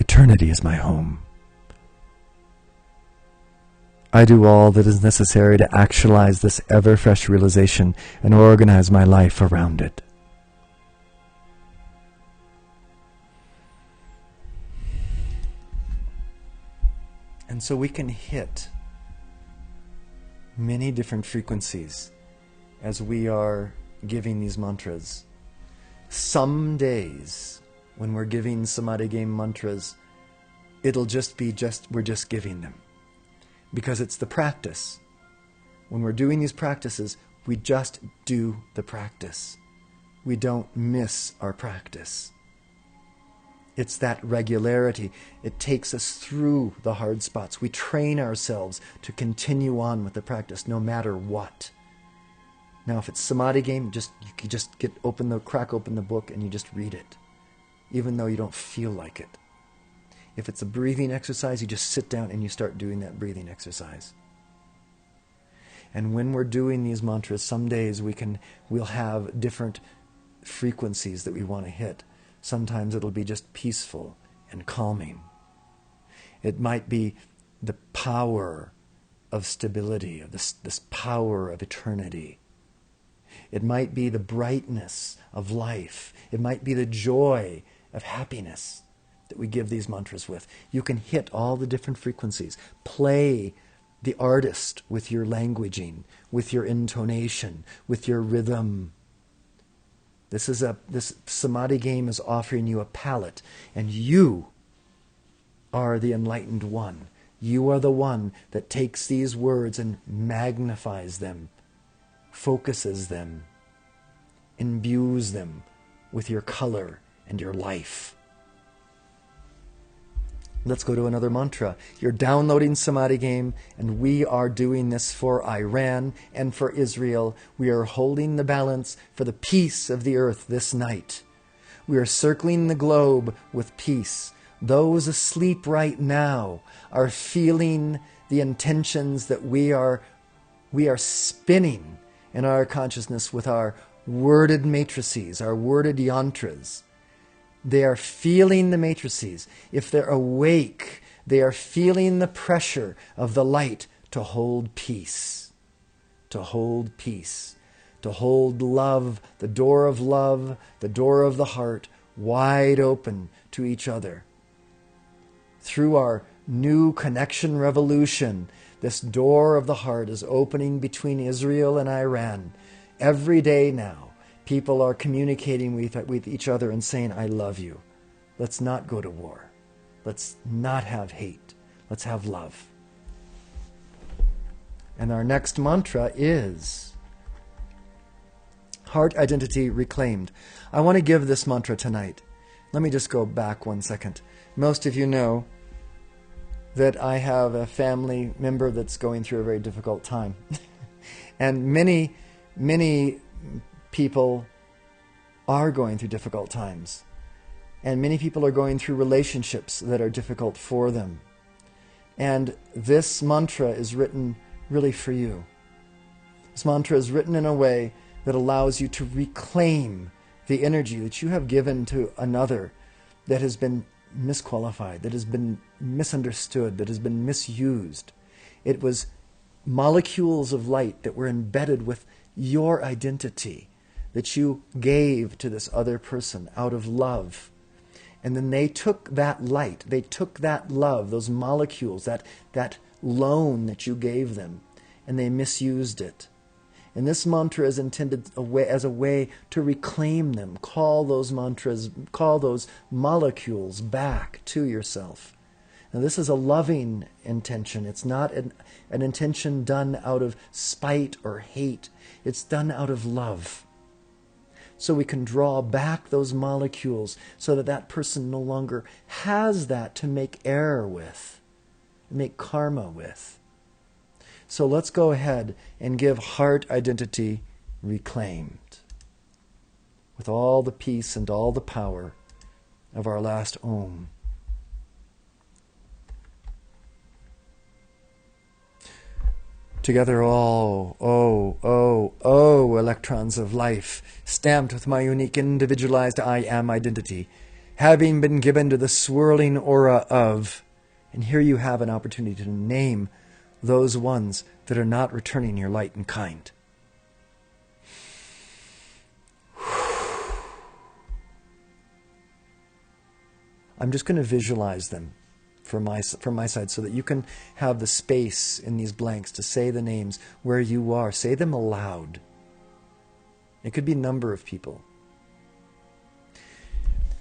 Eternity is my home. I do all that is necessary to actualize this ever-fresh realization and organize my life around it. And so we can hit many different frequencies as we are giving these mantras. Some days, when we're giving Samadhi game mantras, it'll just be we're just giving them. Because it's the practice. When we're doing these practices, we just do the practice. We don't miss our practice. It's that regularity. It takes us through the hard spots. We train ourselves to continue on with the practice no matter what. Now, if it's Samadhi game, you just crack open the book and you just read it, even though you don't feel like it. If it's a breathing exercise, you just sit down and you start doing that breathing exercise. And when we're doing these mantras, some days we'll have different frequencies that we want to hit. Sometimes it'll be just peaceful and calming. It might be the power of stability, of this power of eternity. It might be the brightness of life. It might be the joy of happiness that we give these mantras with. You can hit all the different frequencies. Play the artist with your languaging, with your intonation, with your rhythm. This Samadhi game is offering you a palette, and you are the enlightened one. You are the one that takes these words and magnifies them, focuses them, imbues them with your color and your life. Let's go to another mantra. You're downloading Samadhi game, and we are doing this for Iran and for Israel. We are holding the balance for the peace of the earth this night. We are circling the globe with peace. Those asleep right now are feeling the intentions that we are spinning in our consciousness with our worded matrices, our worded yantras. They are feeling the matrices. If they're awake, they are feeling the pressure of the light to hold peace, to hold peace, to hold love, the door of the heart, wide open to each other. Through our new connection revolution, this door of the heart is opening between Israel and Iran. Every day now, people are communicating with each other and saying, I love you. Let's not go to war. Let's not have hate. Let's have love. And our next mantra is Heart Identity Reclaimed. I want to give this mantra tonight. Let me just go back 1 second. Most of you know that I have a family member that's going through a very difficult time. And many people are going through difficult times. And many people are going through relationships that are difficult for them. And this mantra is written really for you. This mantra is written in a way that allows you to reclaim the energy that you have given to another that has been misqualified, that has been misunderstood, that has been misused. It was molecules of light that were embedded with your identity that you gave to this other person out of love. And then they took that light, they took that love, those molecules, that loan that you gave them, and they misused it. And this mantra is intended as a way to reclaim them, call those molecules back to yourself. Now this is a loving intention. It's not an intention done out of spite or hate. It's done out of love. So we can draw back those molecules so that that person no longer has that to make error with, make karma with. So let's go ahead and give heart identity reclaimed with all the peace and all the power of our last Om. Together all, electrons of life, stamped with my unique individualized I am identity, having been given to the swirling aura of, and here you have an opportunity to name those ones that are not returning your light and kind. I'm just going to visualize them from my side so that you can have the space in these blanks to say the names where you are. Say them aloud. It could be a number of people.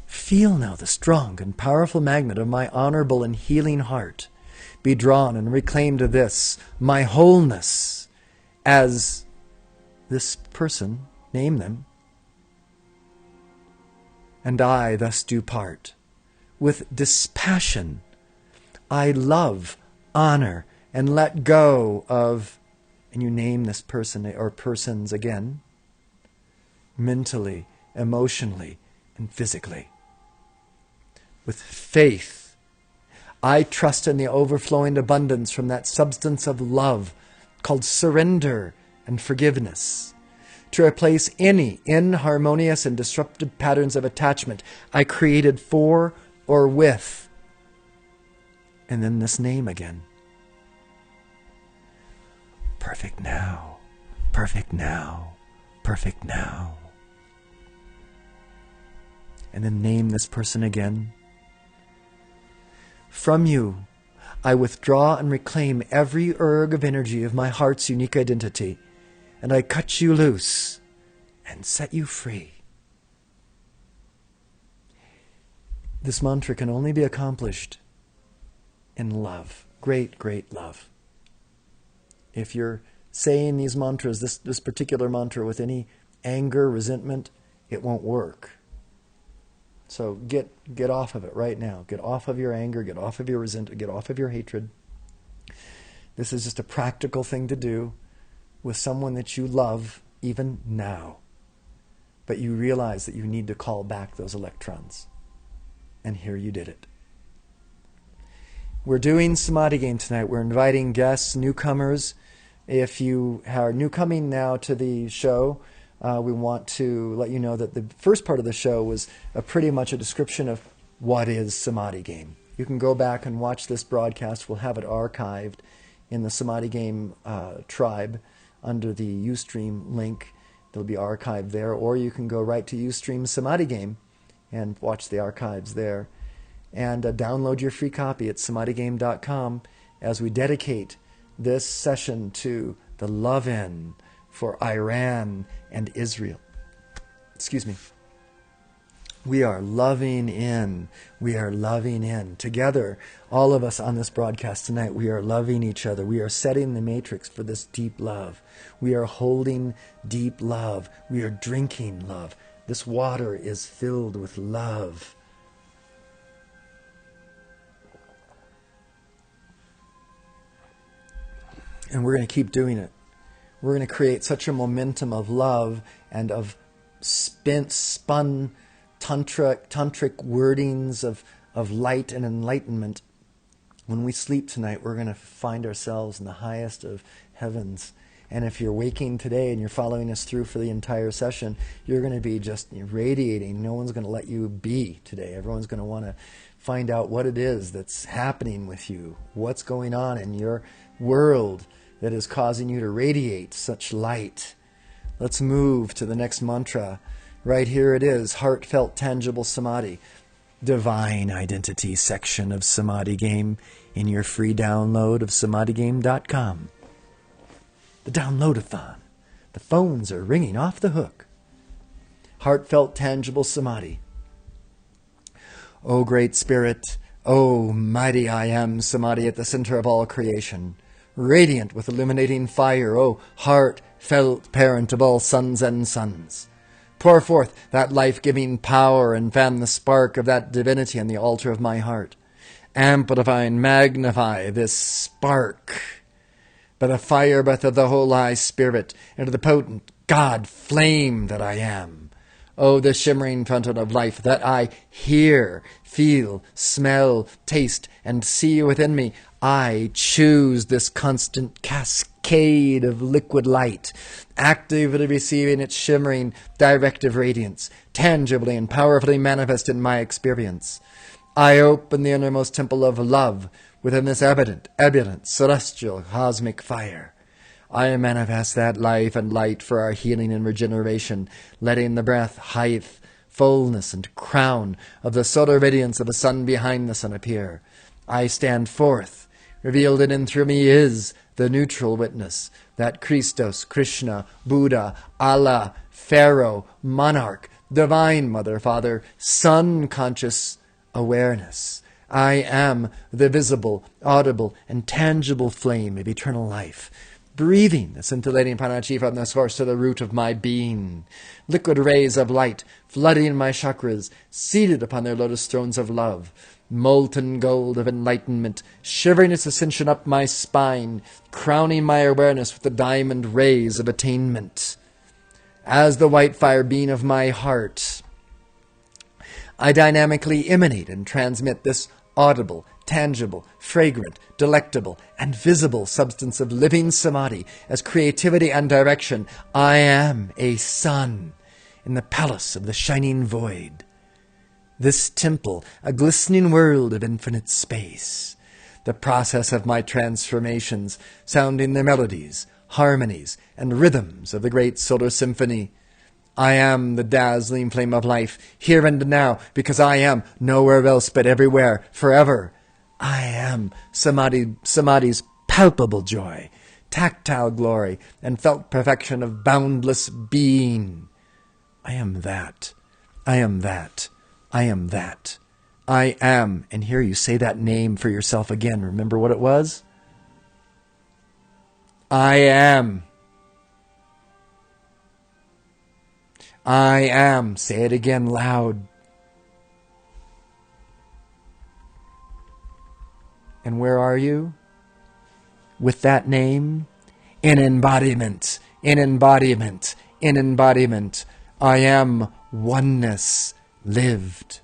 Feel now the strong and powerful magnet of my honorable and healing heart be drawn and reclaimed to this, my wholeness, as this person, name them, and I thus do part. With dispassion, I love, honor, and let go of, and you name this person or persons again, mentally, emotionally, and physically. With faith, I trust in the overflowing abundance from that substance of love called surrender and forgiveness to replace any inharmonious and disruptive patterns of attachment I created for or with. And then this name again. Perfect now, perfect now, perfect now. And then name this person again. From you, I withdraw and reclaim every erg of energy of my heart's unique identity, and I cut you loose and set you free. This mantra can only be accomplished in love, great, great love. If you're saying these mantras, this particular mantra with any anger, resentment, it won't work. So get off of it right now. Get off of your anger, get off of your resentment, get off of your hatred. This is just a practical thing to do with someone that you love even now. But you realize that you need to call back those electrons. And here you did it. We're doing Samadhi Game tonight. We're inviting guests, newcomers. If you are newcoming now to the show, we want to let you know that the first part of the show was pretty much a description of what is Samadhi Game. You can go back and watch this broadcast. We'll have it archived in the Samadhi Game tribe under the Ustream link. It'll be archived there. Or you can go right to Ustream Samadhi Game and watch the archives there. And download your free copy at samadhigame.com as we dedicate this session to the love-in for Iran and Israel. Excuse me. We are loving in. We are loving in. Together, all of us on this broadcast tonight, we are loving each other. We are setting the matrix for this deep love. We are holding deep love. We are drinking love. This water is filled with love. And we're going to keep doing it. We're going to create such a momentum of love and of spun tantric wordings of light and enlightenment. When we sleep tonight, we're going to find ourselves in the highest of heavens. And if you're waking today and you're following us through for the entire session, you're going to be just radiating. No one's going to let you be today. Everyone's going to want to find out what it is that's happening with you, what's going on in your world that is causing you to radiate such light. Let's move to the next mantra. Right here it is, heartfelt, tangible samadhi. Divine Identity section of Samadhi Game in your free download of samadhigame.com. The downloadathon. The phones are ringing off the hook. Heartfelt, tangible samadhi. O great spirit, O mighty I am samadhi at the center of all creation. Radiant with illuminating fire, O heartfelt parent of all sons and sons. Pour forth that life-giving power and fan the spark of that divinity on the altar of my heart. Amplify and magnify this spark by the fire breath of the Holy Spirit into the potent God flame that I am. Oh, the shimmering fountain of life that I hear, feel, smell, taste, and see within me. I choose this constant cascade of liquid light, actively receiving its shimmering directive radiance, tangibly and powerfully manifest in my experience. I open the innermost temple of love within this evident, celestial, cosmic fire. I manifest that life and light for our healing and regeneration, letting the breath, height, fullness, and crown of the solar radiance of the sun behind the sun appear. I stand forth. Revealed in and through me is the neutral witness, that Christos, Krishna, Buddha, Allah, Pharaoh, monarch, divine mother, father, sun conscious awareness. I am the visible, audible, and tangible flame of eternal life, breathing the scintillating prana-chi from the source to the root of my being. Liquid rays of light flooding my chakras, seated upon their lotus thrones of love. Molten gold of enlightenment, shivering its ascension up my spine, crowning my awareness with the diamond rays of attainment. As the white fire beam of my heart, I dynamically emanate and transmit this audible, tangible, fragrant, delectable, and visible substance of living samadhi as creativity and direction. I am a sun in the palace of the shining void. This temple, a glistening world of infinite space. The process of my transformations, sounding the melodies, harmonies, and rhythms of the great solar symphony. I am the dazzling flame of life, here and now, because I am nowhere else but everywhere, forever. I am Samadhi's palpable joy, tactile glory, and felt perfection of boundless being. I am that. I am that. I am that. I am. And here you say that name for yourself again. Remember what it was? I am. I am. Say it again loud. And where are you? With that name? In embodiment. In embodiment. In embodiment. I am oneness lived.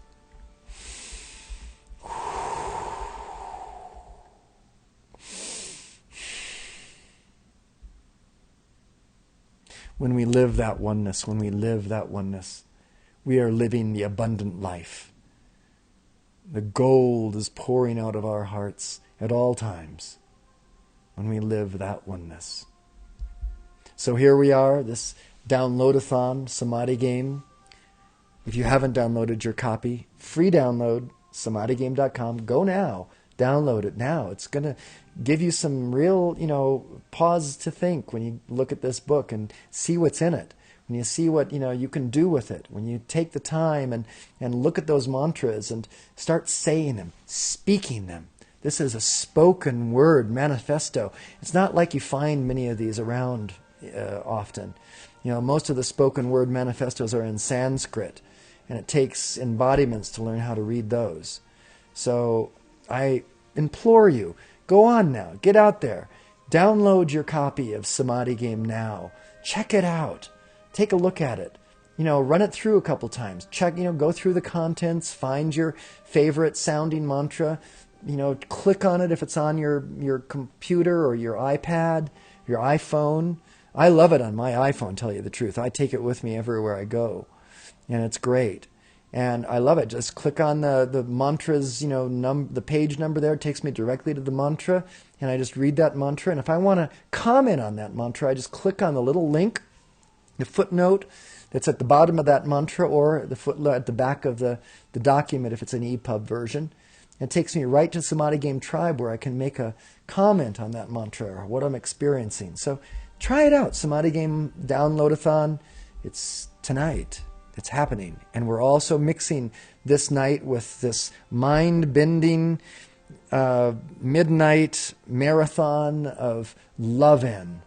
When we live that oneness, we are living the abundant life. The gold is pouring out of our hearts at all times when we live that oneness. So here we are, this download-a-thon Samadhi game. If you haven't downloaded your copy, free download, samadhigame.com. Go now. Download it now. It's going to give you some real, pause to think when you look at this book and see what's in it. When you see what, you can do with it. When you take the time and look at those mantras and start saying them, speaking them. This is a spoken word manifesto. It's not like you find many of these around often. Most of the spoken word manifestos are in Sanskrit, and it takes embodiments to learn how to read those. So I implore you, go on now, get out there, download your copy of Samadhi Game now, check it out, take a look at it, run it through a couple times, check, go through the contents, find your favorite sounding mantra, click on it if it's on your computer or your iPad, your iPhone. I love it on my iPhone, tell you the truth. I take it with me everywhere I go, and it's great. And I love it. Just click on the mantras, the page number there. It takes me directly to the mantra, and I just read that mantra. And if I want to comment on that mantra, I just click on the little link, the footnote that's at the bottom of that mantra, or the footnote at the back of the document if it's an EPUB version. It takes me right to Samadhi Game Tribe where I can make a comment on that mantra or what I'm experiencing. So try it out. Samadhi Game Download-a-thon. It's tonight. It's happening. And we're also mixing this night with this mind-bending midnight marathon of love-in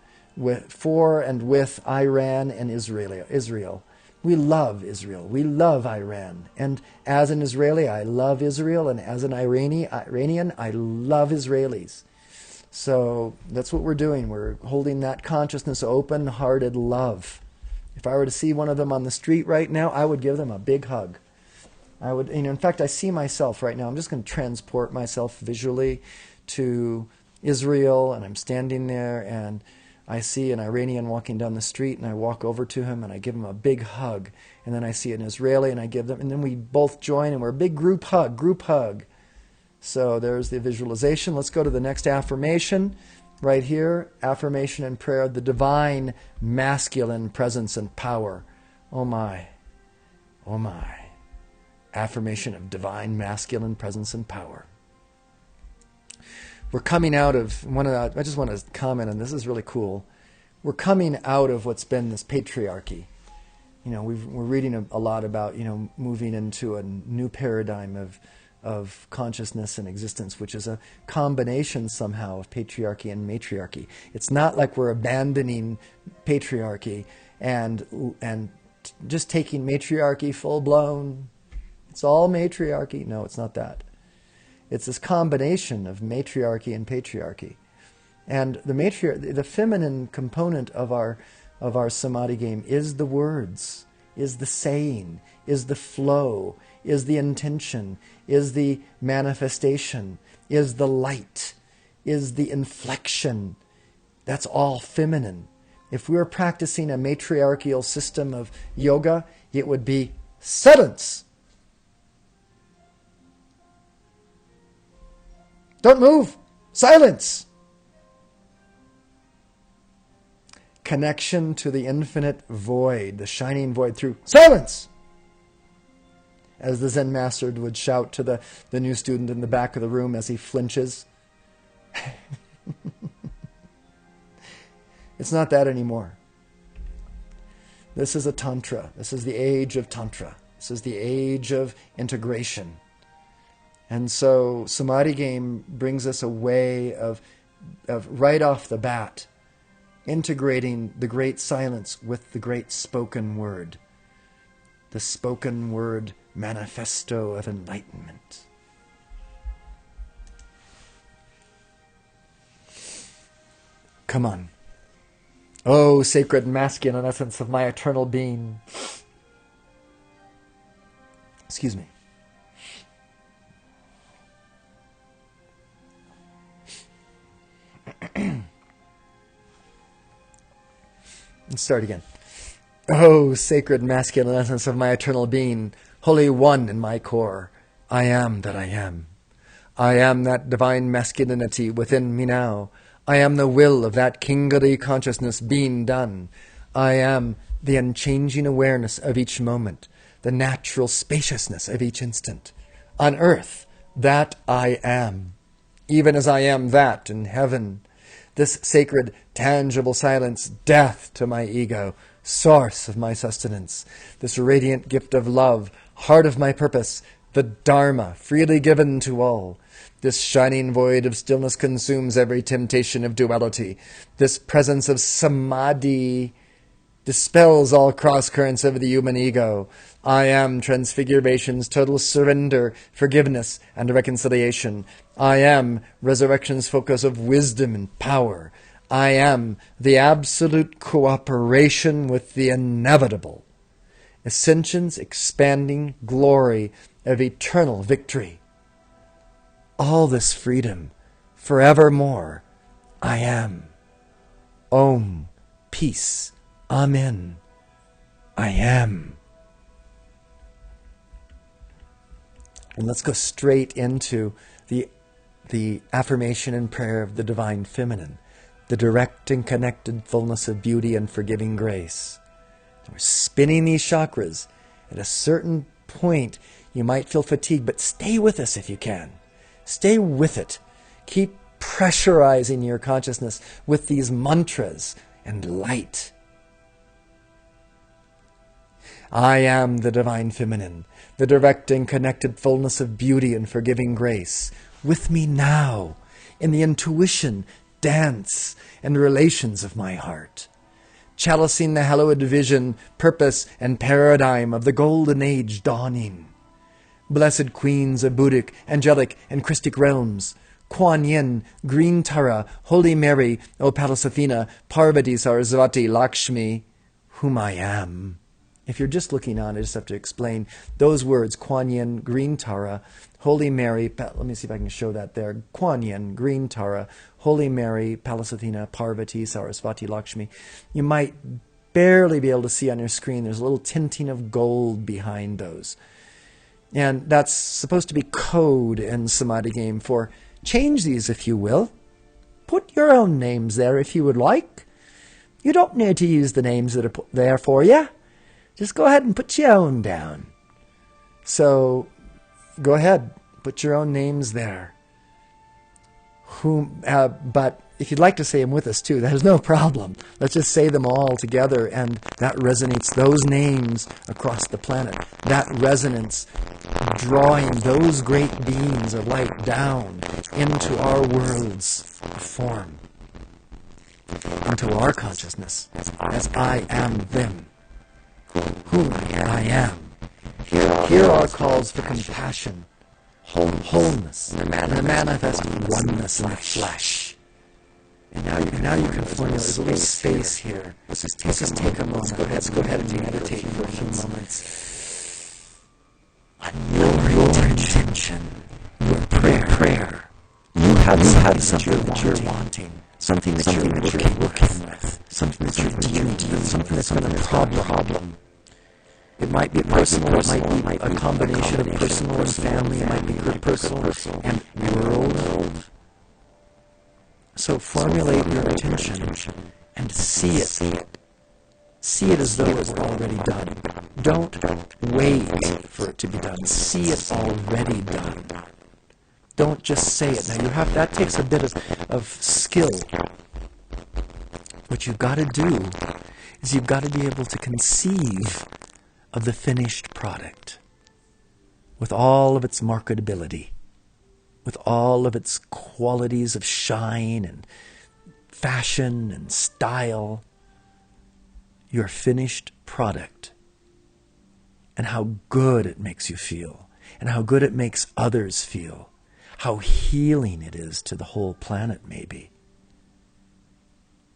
for and with Iran and Israel. We love Israel. We love Iran. And as an Israeli, I love Israel. And as an Iranian, I love Israelis. So that's what we're doing. We're holding that consciousness open-hearted love. If I were to see one of them on the street right now, I would give them a big hug. I would, in fact, I see myself right now. I'm just going to transport myself visually to Israel, and I'm standing there, and I see an Iranian walking down the street, and I walk over to him, and I give him a big hug. And then I see an Israeli, and I give them, and then we both join, and we're a big group hug. So there's the visualization. Let's go to the next affirmation right here. Affirmation and prayer, the divine masculine presence and power. Oh my. Oh my. Affirmation of divine masculine presence and power. We're coming out of I just want to comment, and this is really cool. We're coming out of what's been this patriarchy. We're reading a lot about, moving into a new paradigm of consciousness and existence, which is a combination somehow of patriarchy and matriarchy. It's not like we're abandoning patriarchy and just taking matriarchy full blown. It's all matriarchy. No, it's not that. It's this combination of matriarchy and patriarchy. And the feminine component of our Samadhi game is the words, is the saying, is the flow, is the intention, is the manifestation, is the light, is the inflection. That's all feminine. If we were practicing a matriarchal system of yoga, it would be silence. Don't move. Silence. Connection to the infinite void, the shining void through silence. As the Zen master would shout to the new student in the back of the room as he flinches. It's not that anymore. This is a tantra. This is the age of tantra. This is the age of integration. And so Samadhi game brings us a way of right off the bat integrating the great silence with the great spoken word. The spoken word manifesto of enlightenment. Come on. Oh, sacred masculine essence of my eternal being. Excuse me. Let's start again. Oh, sacred masculine essence of my eternal being, holy one in my core, I am that I am. I am that divine masculinity within me now. I am the will of that kingly consciousness being done. I am the unchanging awareness of each moment, the natural spaciousness of each instant. On earth, that I am, even as I am that in heaven. This sacred, tangible silence, death to my ego, source of my sustenance. This radiant gift of love, heart of my purpose, the Dharma, freely given to all. This shining void of stillness consumes every temptation of duality. This presence of Samadhi dispels all cross-currents of the human ego. I am transfiguration's total surrender, forgiveness, and reconciliation. I am resurrection's focus of wisdom and power. I am the absolute cooperation with the inevitable. Ascension's expanding glory of eternal victory. All this freedom, forevermore, I am. Om, peace, Amen. I am. And let's go straight into the affirmation and prayer of the divine feminine, the direct and connected fullness of beauty and forgiving grace. And we're spinning these chakras. At a certain point, you might feel fatigued, but stay with us if you can. Stay with it. Keep pressurizing your consciousness with these mantras and light. I am the divine feminine, the direct and connected fullness of beauty and forgiving grace. With me now, in the intuition, dance, and relations of my heart. Chalicing the hallowed vision, purpose, and paradigm of the golden age dawning. Blessed queens of Buddhic, angelic, and Christic realms, Kuan Yin, Green Tara, Holy Mary, O Pallas Athena, Parvati, Sarasvati, Lakshmi, whom I am, If you're just looking on, I just have to explain those words: Kuan Yin, Green Tara, Holy Mary. Let me see if I can show that there. Kuan Yin, Green Tara, Holy Mary, Pallas Athena, Parvati, Sarasvati, Lakshmi. You might barely be able to see on your screen. There's a little tinting of gold behind those. And that's supposed to be code in Samadhi game for change these if you will. Put your own names there if you would like. You don't need to use the names that are there for you. Just go ahead and put your own down. So go ahead, put your own names there. But if you'd like to say them with us too, there's no problem. Let's just say them all together, and that resonates those names across the planet. That resonance drawing those great beings of light down into our worlds of form, into our consciousness as I am them, whom I am. Here are calls for compassion, wholeness, and the manifest oneness in the flesh. And now you can formulate. There's a little space here. Let's just take a moment. Let's go ahead and meditate for a few moments. On your intention, your prayer. You have something that you're wanting. Something that you're working with. Something that you're dealing with. Something that's been a problem. It might be personal, it might be a combination of personal and family, it might be personal and world. So formulate your intention and see it. See it as though it's already done. Don't wait for it to be done. See it already done. Don't just say it. Now that takes a bit of skill. What you've got to do is you've got to be able to conceive of the finished product with all of its marketability, with all of its qualities of shine and fashion and style, your finished product, and how good it makes you feel, and how good it makes others feel, how healing it is to the whole planet maybe,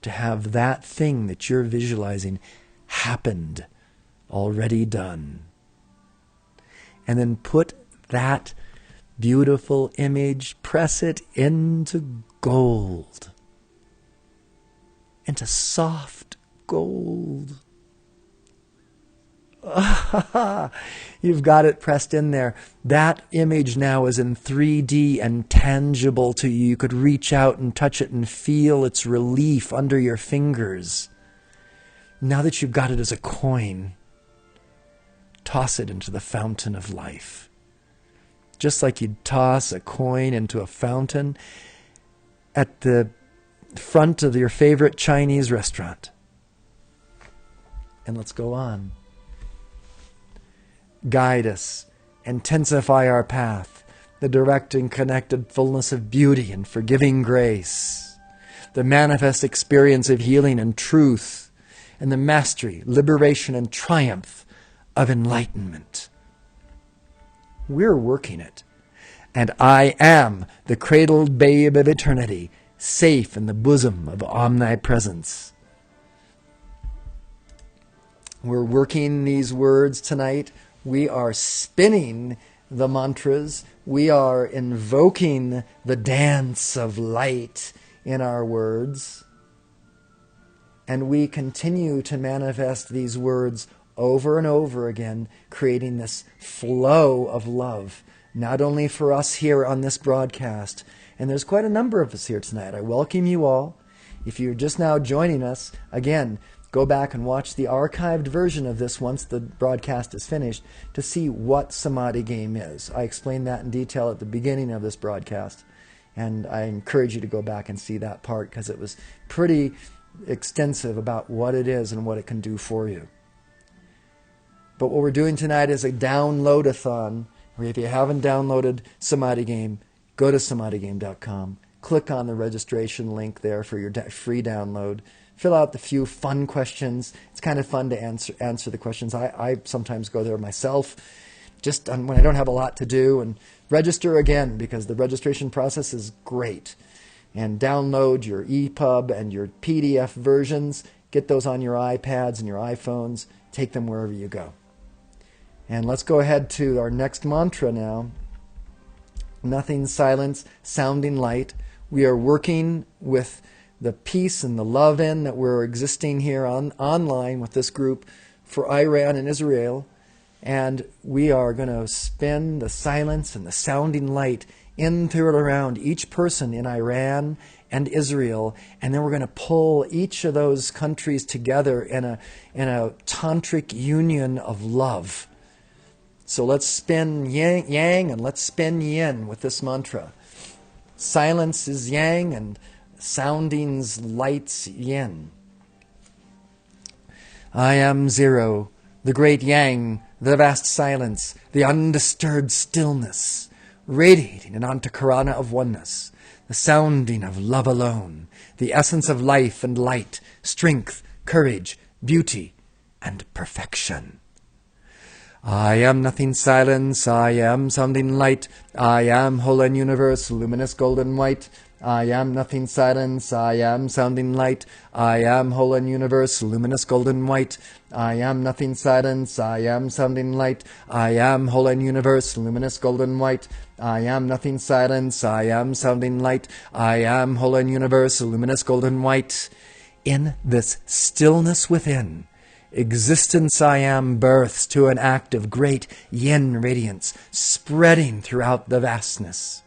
to have that thing that you're visualizing happened, already done. And then put that beautiful image, press it into gold, into soft gold. You've got it pressed in there. That image now is in 3D and tangible to you. You could reach out and touch it and feel its relief under your fingers. Now that you've got it as a coin, toss it into the fountain of life. Just like you'd toss a coin into a fountain at the front of your favorite Chinese restaurant. And let's go on. Guide us, intensify our path, the direct and connected fullness of beauty and forgiving grace, the manifest experience of healing and truth, and the mastery, liberation, and triumph of enlightenment. We're working it. And I am the cradled babe of eternity, safe in the bosom of omnipresence. We're working these words tonight. We are spinning the mantras. We are invoking the dance of light in our words. And we continue to manifest these words over and over again, creating this flow of love, not only for us here on this broadcast, and there's quite a number of us here tonight. I welcome you all. If you're just now joining us, again, go back and watch the archived version of this once the broadcast is finished to see what Samadhi game is. I explained that in detail at the beginning of this broadcast, and I encourage you to go back and see that part because it was pretty extensive about what it is and what it can do for you. But what we're doing tonight is a download-a-thon, where if you haven't downloaded Samadhi Game, go to samadhigame.com, click on the registration link there for your free download, fill out the few fun questions. It's kind of fun to answer the questions. I sometimes go there myself, just when I don't have a lot to do, and register again, because the registration process is great. And download your EPUB and your PDF versions, get those on your iPads and your iPhones, take them wherever you go. And let's go ahead to our next mantra now. Nothing, silence, sounding light. We are working with the peace and the love in that we're existing here online with this group for Iran and Israel. And we are going to spin the silence and the sounding light in through and around each person in Iran and Israel, and then we're going to pull each of those countries together in a tantric union of love. So let's spin yang and let's spin yin with this mantra. Silence is yang and sounding's light's yin. I am zero, the great yang, the vast silence, the undisturbed stillness, radiating an antakarana of oneness, the sounding of love alone, the essence of life and light, strength, courage, beauty, and perfection. I am nothing, silence, I am sounding light, I am whole and universe, luminous golden white. I am nothing, silence, I am sounding light, I am whole and universe, luminous golden white. I am nothing, silence, I am sounding light, I am whole and universe, luminous golden white. I am nothing, silence, I am sounding light, I am whole and universe, luminous golden white. In this stillness within, existence I am births to an act of great yin radiance, spreading throughout the vastness.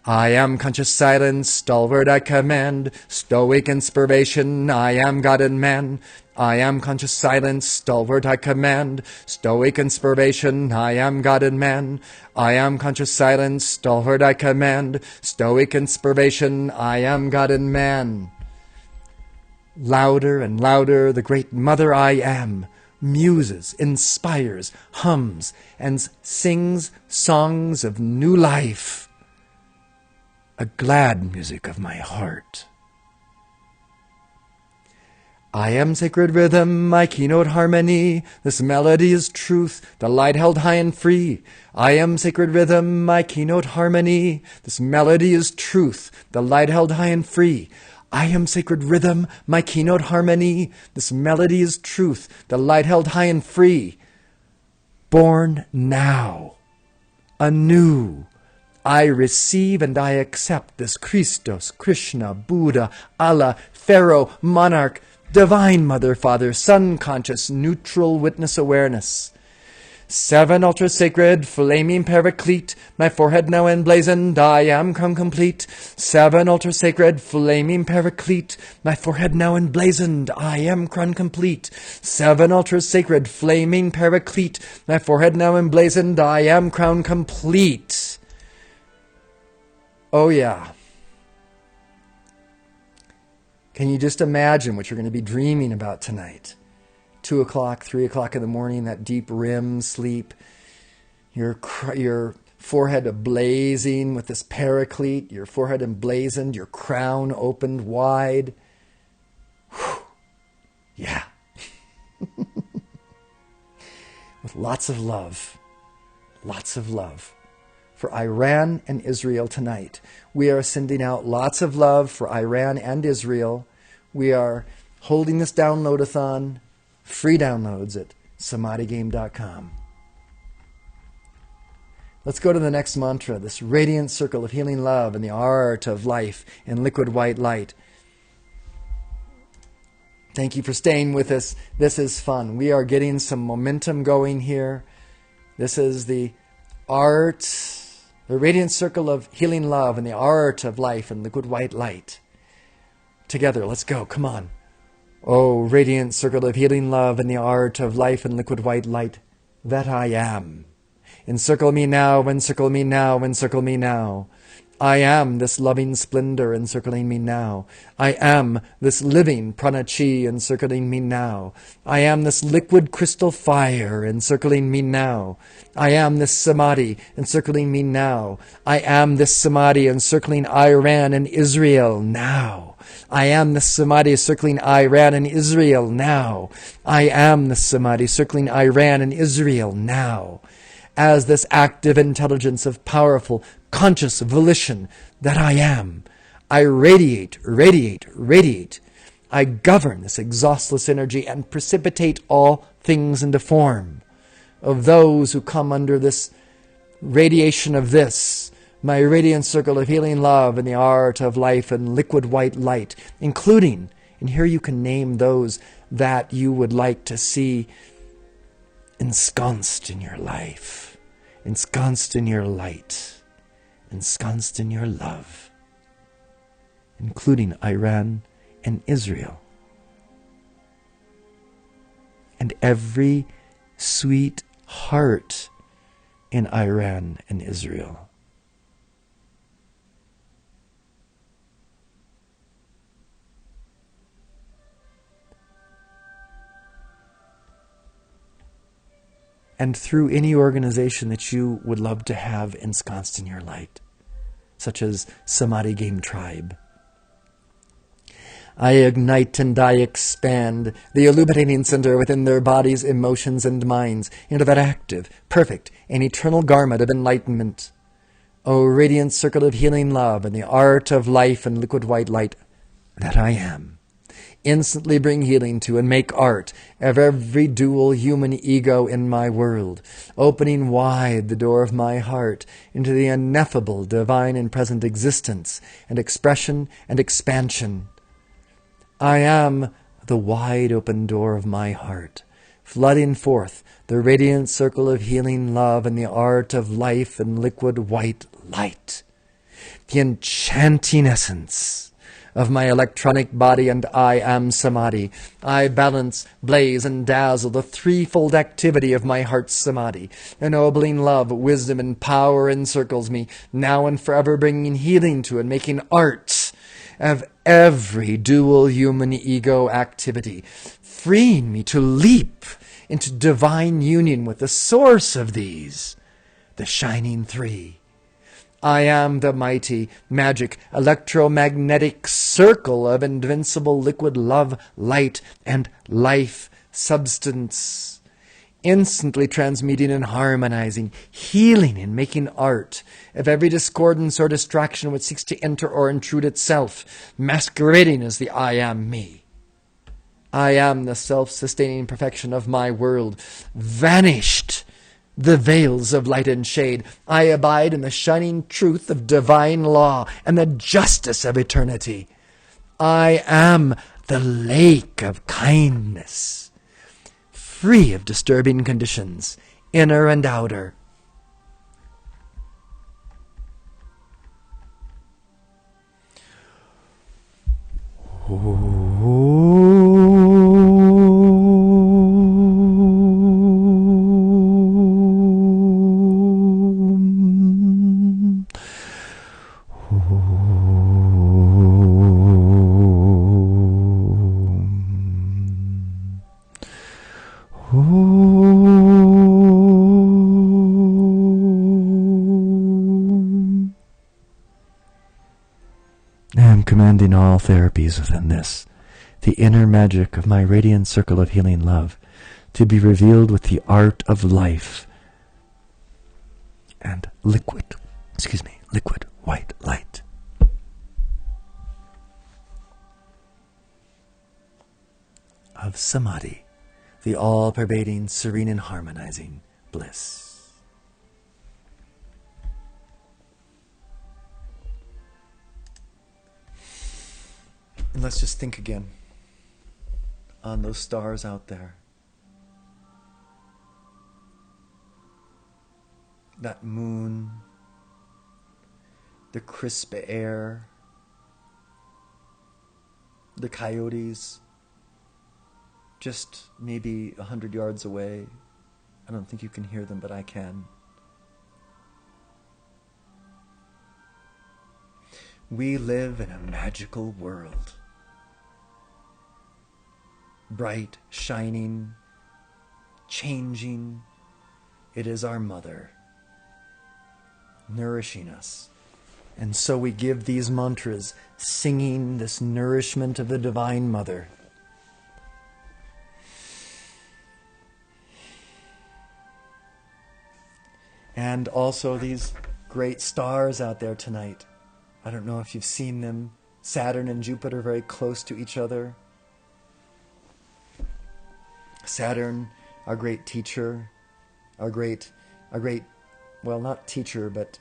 I am conscious silence, stalwart I command, stoic inspiration, I am God and man. I am conscious silence, stalwart I command, stoic inspiration, I am God and man. I am conscious silence, stalwart I command, stoic inspiration, I am God and man. Louder and louder, the great mother I am muses, inspires, hums, and sings songs of new life. A glad music of my heart. I am sacred rhythm, my keynote harmony. This melody is truth, the light held high and free. I am sacred rhythm, my keynote harmony. This melody is truth, the light held high and free. I am sacred rhythm, my keynote harmony. This melody is truth, the light held high and free. Born now, anew, I receive and I accept this Christos, Krishna, Buddha, Allah, Pharaoh, Monarch, Divine Mother, Father, Son, Conscious, Neutral Witness Awareness. 7 ultra-sacred, flaming paraclete, my forehead now emblazoned, I am come complete. 7 ultra-sacred, flaming paraclete, my forehead now emblazoned, I am crown complete. 7 ultra-sacred, flaming paraclete, my forehead now emblazoned, I am crown complete. Oh yeah. Can you just imagine what you're going to be dreaming about tonight? 2 o'clock, 3 o'clock in the morning, that deep REM sleep, your forehead ablazing with this paraclete, your forehead emblazoned, your crown opened wide. Whew. Yeah. With lots of love. Lots of love. For Iran and Israel tonight. We are sending out lots of love for Iran and Israel. We are holding this download-a-thon, free downloads at samadhigame.com. Let's go to the next mantra, this radiant circle of healing love and the art of life in liquid white light. Thank you for staying with us. This is fun. We are getting some momentum going here. This is the art, the radiant circle of healing love and the art of life in liquid white light. Together, let's go. Come on. Oh, radiant circle of healing love and the art of life in liquid white light that I am. Encircle me now, encircle me now, encircle me now. I am this loving splendor encircling me now. I am this living prana-chi encircling me now. I am this liquid crystal fire encircling me now. I am this samadhi encircling me now. I am this samadhi encircling Iran and Israel now. I am the samadhi circling Iran and Israel now. I am the samadhi circling Iran and Israel now. As this active intelligence of powerful, conscious volition that I am, I radiate, radiate, radiate. I govern this exhaustless energy and precipitate all things into form. Of those who come under this radiation of this, my radiant circle of healing love and the art of life and liquid white light, including, and here you can name those that you would like to see ensconced in your life, ensconced in your light, ensconced in your love, including Iran and Israel, and every sweet heart in Iran and Israel. And through any organization that you would love to have ensconced in your light, such as Samadhi Game Tribe. I ignite and I expand the illuminating center within their bodies, emotions, and minds into that active, perfect, and eternal garment of enlightenment. O radiant circle of healing love and the art of life and liquid white light that I am. Instantly bring healing to and make art of every dual human ego in my world, opening wide the door of my heart into the ineffable divine and present existence and expression and expansion. I am the wide open door of my heart, flooding forth the radiant circle of healing love and the art of life and liquid white light, the enchanting essence of my electronic body, and I am Samadhi. I balance, blaze, and dazzle the threefold activity of my heart's Samadhi. Ennobling love, wisdom, and power encircles me, now and forever bringing healing to and making art of every dual human ego activity, freeing me to leap into divine union with the source of these, the shining three. I am the mighty, magic, electromagnetic circle of invincible liquid love, light, and life substance, instantly transmuting and harmonizing, healing and making art of every discordance or distraction which seeks to enter or intrude itself, masquerading as the I am me. I am the self-sustaining perfection of my world, vanished the veils of light and shade. I abide in the shining truth of divine law and the justice of eternity. I am the lake of kindness, free of disturbing conditions, inner and outer. I am commanding all therapies within this, the inner magic of my radiant circle of healing love, to be revealed with the art of life and liquid white light. Of Samadhi, the all-pervading, serene and harmonizing bliss. And let's just think again on those stars out there. That moon, the crisp air, the coyotes, just maybe 100 yards away. I don't think you can hear them, but I can. We live in a magical world. Bright, shining, changing. It is our mother, nourishing us. And so we give these mantras, singing this nourishment of the Divine Mother. And also these great stars out there tonight. I don't know if you've seen them. Saturn and Jupiter very close to each other. Saturn, our great teacher, our great, well, not teacher, but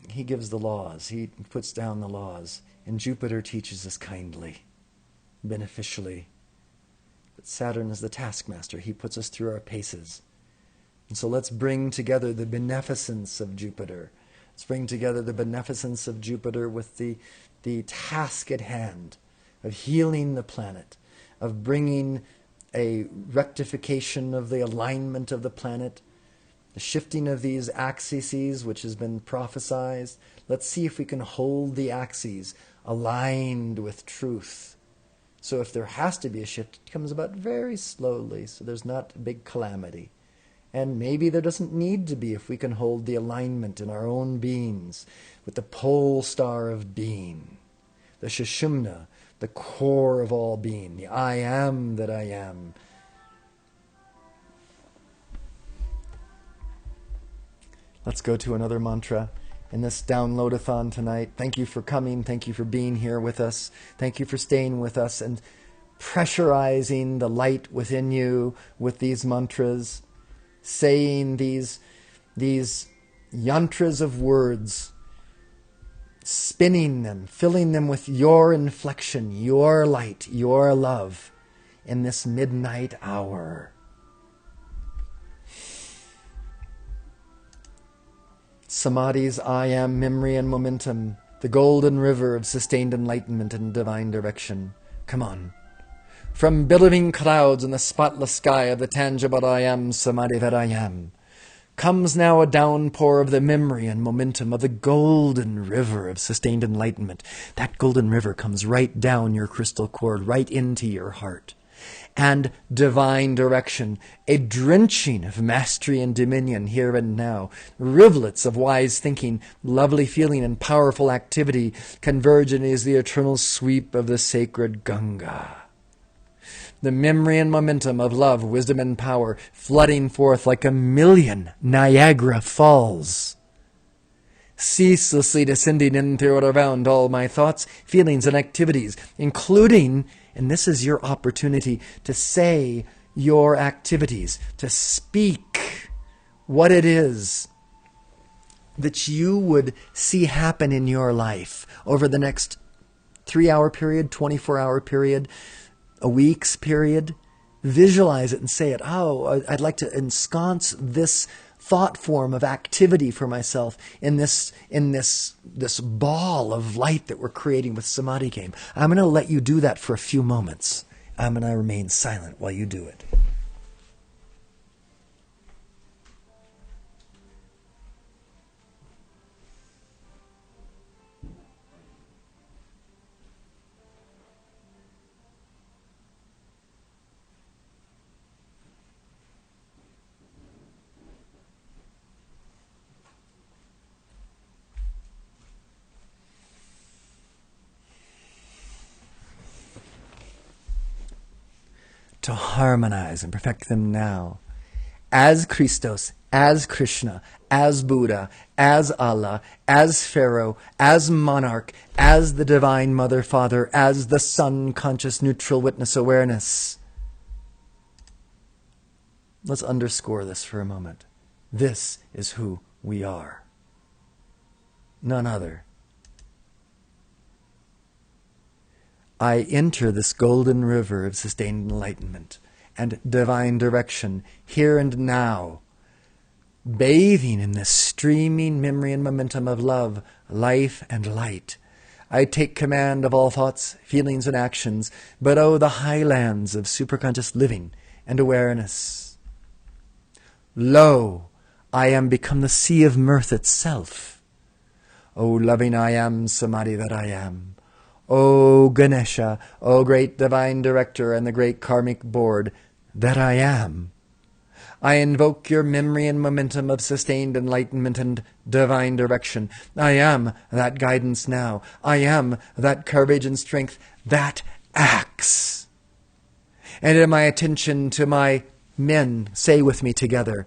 he gives the laws. He puts down the laws. And Jupiter teaches us kindly, beneficially. But Saturn is the taskmaster. He puts us through our paces. And so let's bring together the beneficence of Jupiter. Let's bring together the beneficence of Jupiter with the task at hand of healing the planet, of bringing a rectification of the alignment of the planet, the shifting of these axes, which has been prophesized. Let's see if we can hold the axes aligned with truth. So if there has to be a shift, it comes about very slowly, so there's not a big calamity. And maybe there doesn't need to be if we can hold the alignment in our own beings with the pole star of being, the Sushumna, the core of all being, the I am that I am. Let's go to another mantra in this downloadathon tonight. Thank you for coming. Thank you for being here with us. Thank you for staying with us and pressurizing the light within you with these mantras, saying these yantras of words, spinning them, filling them with your inflection, your light, your love in this midnight hour. Samadhi's I am memory and momentum, the golden river of sustained enlightenment and divine direction. Come on. From billowing clouds in the spotless sky of the tangible I am, Samadhi that I am, comes now a downpour of the memory and momentum of the golden river of sustained enlightenment. That golden river comes right down your crystal cord, right into your heart. And divine direction, a drenching of mastery and dominion here and now, rivulets of wise thinking, lovely feeling, and powerful activity converging as the eternal sweep of the sacred Ganga. The memory and momentum of love, wisdom, and power flooding forth like a million Niagara Falls, ceaselessly descending in through and around all my thoughts, feelings, and activities, including, and this is your opportunity to say your activities, to speak what it is that you would see happen in your life over the next 3-hour period, 24-hour period, a week's period. Visualize it and say it. Oh, I'd like to ensconce this thought form of activity for myself in this ball of light that we're creating with Samadhi game. I'm going to let you do that for a few moments. I'm going to remain silent while you do it. To harmonize and perfect them now. As Christos, as Krishna, as Buddha, as Allah, as Pharaoh, as monarch, as the Divine Mother, Father, as the Sun, conscious, neutral, witness, awareness. Let's underscore this for a moment. This is who we are. None other. I enter this golden river of sustained enlightenment and divine direction here and now, bathing in this streaming memory and momentum of love, life, and light. I take command of all thoughts, feelings, and actions, but oh, the highlands of superconscious living and awareness. Lo, I am become the sea of mirth itself. O loving I am, Samadhi that I am. O Ganesha, O great divine director and the great karmic board, that I am. I invoke your memory and momentum of sustained enlightenment and divine direction. I am that guidance now. I am that courage and strength that acts. And in my attention to my men, say with me together,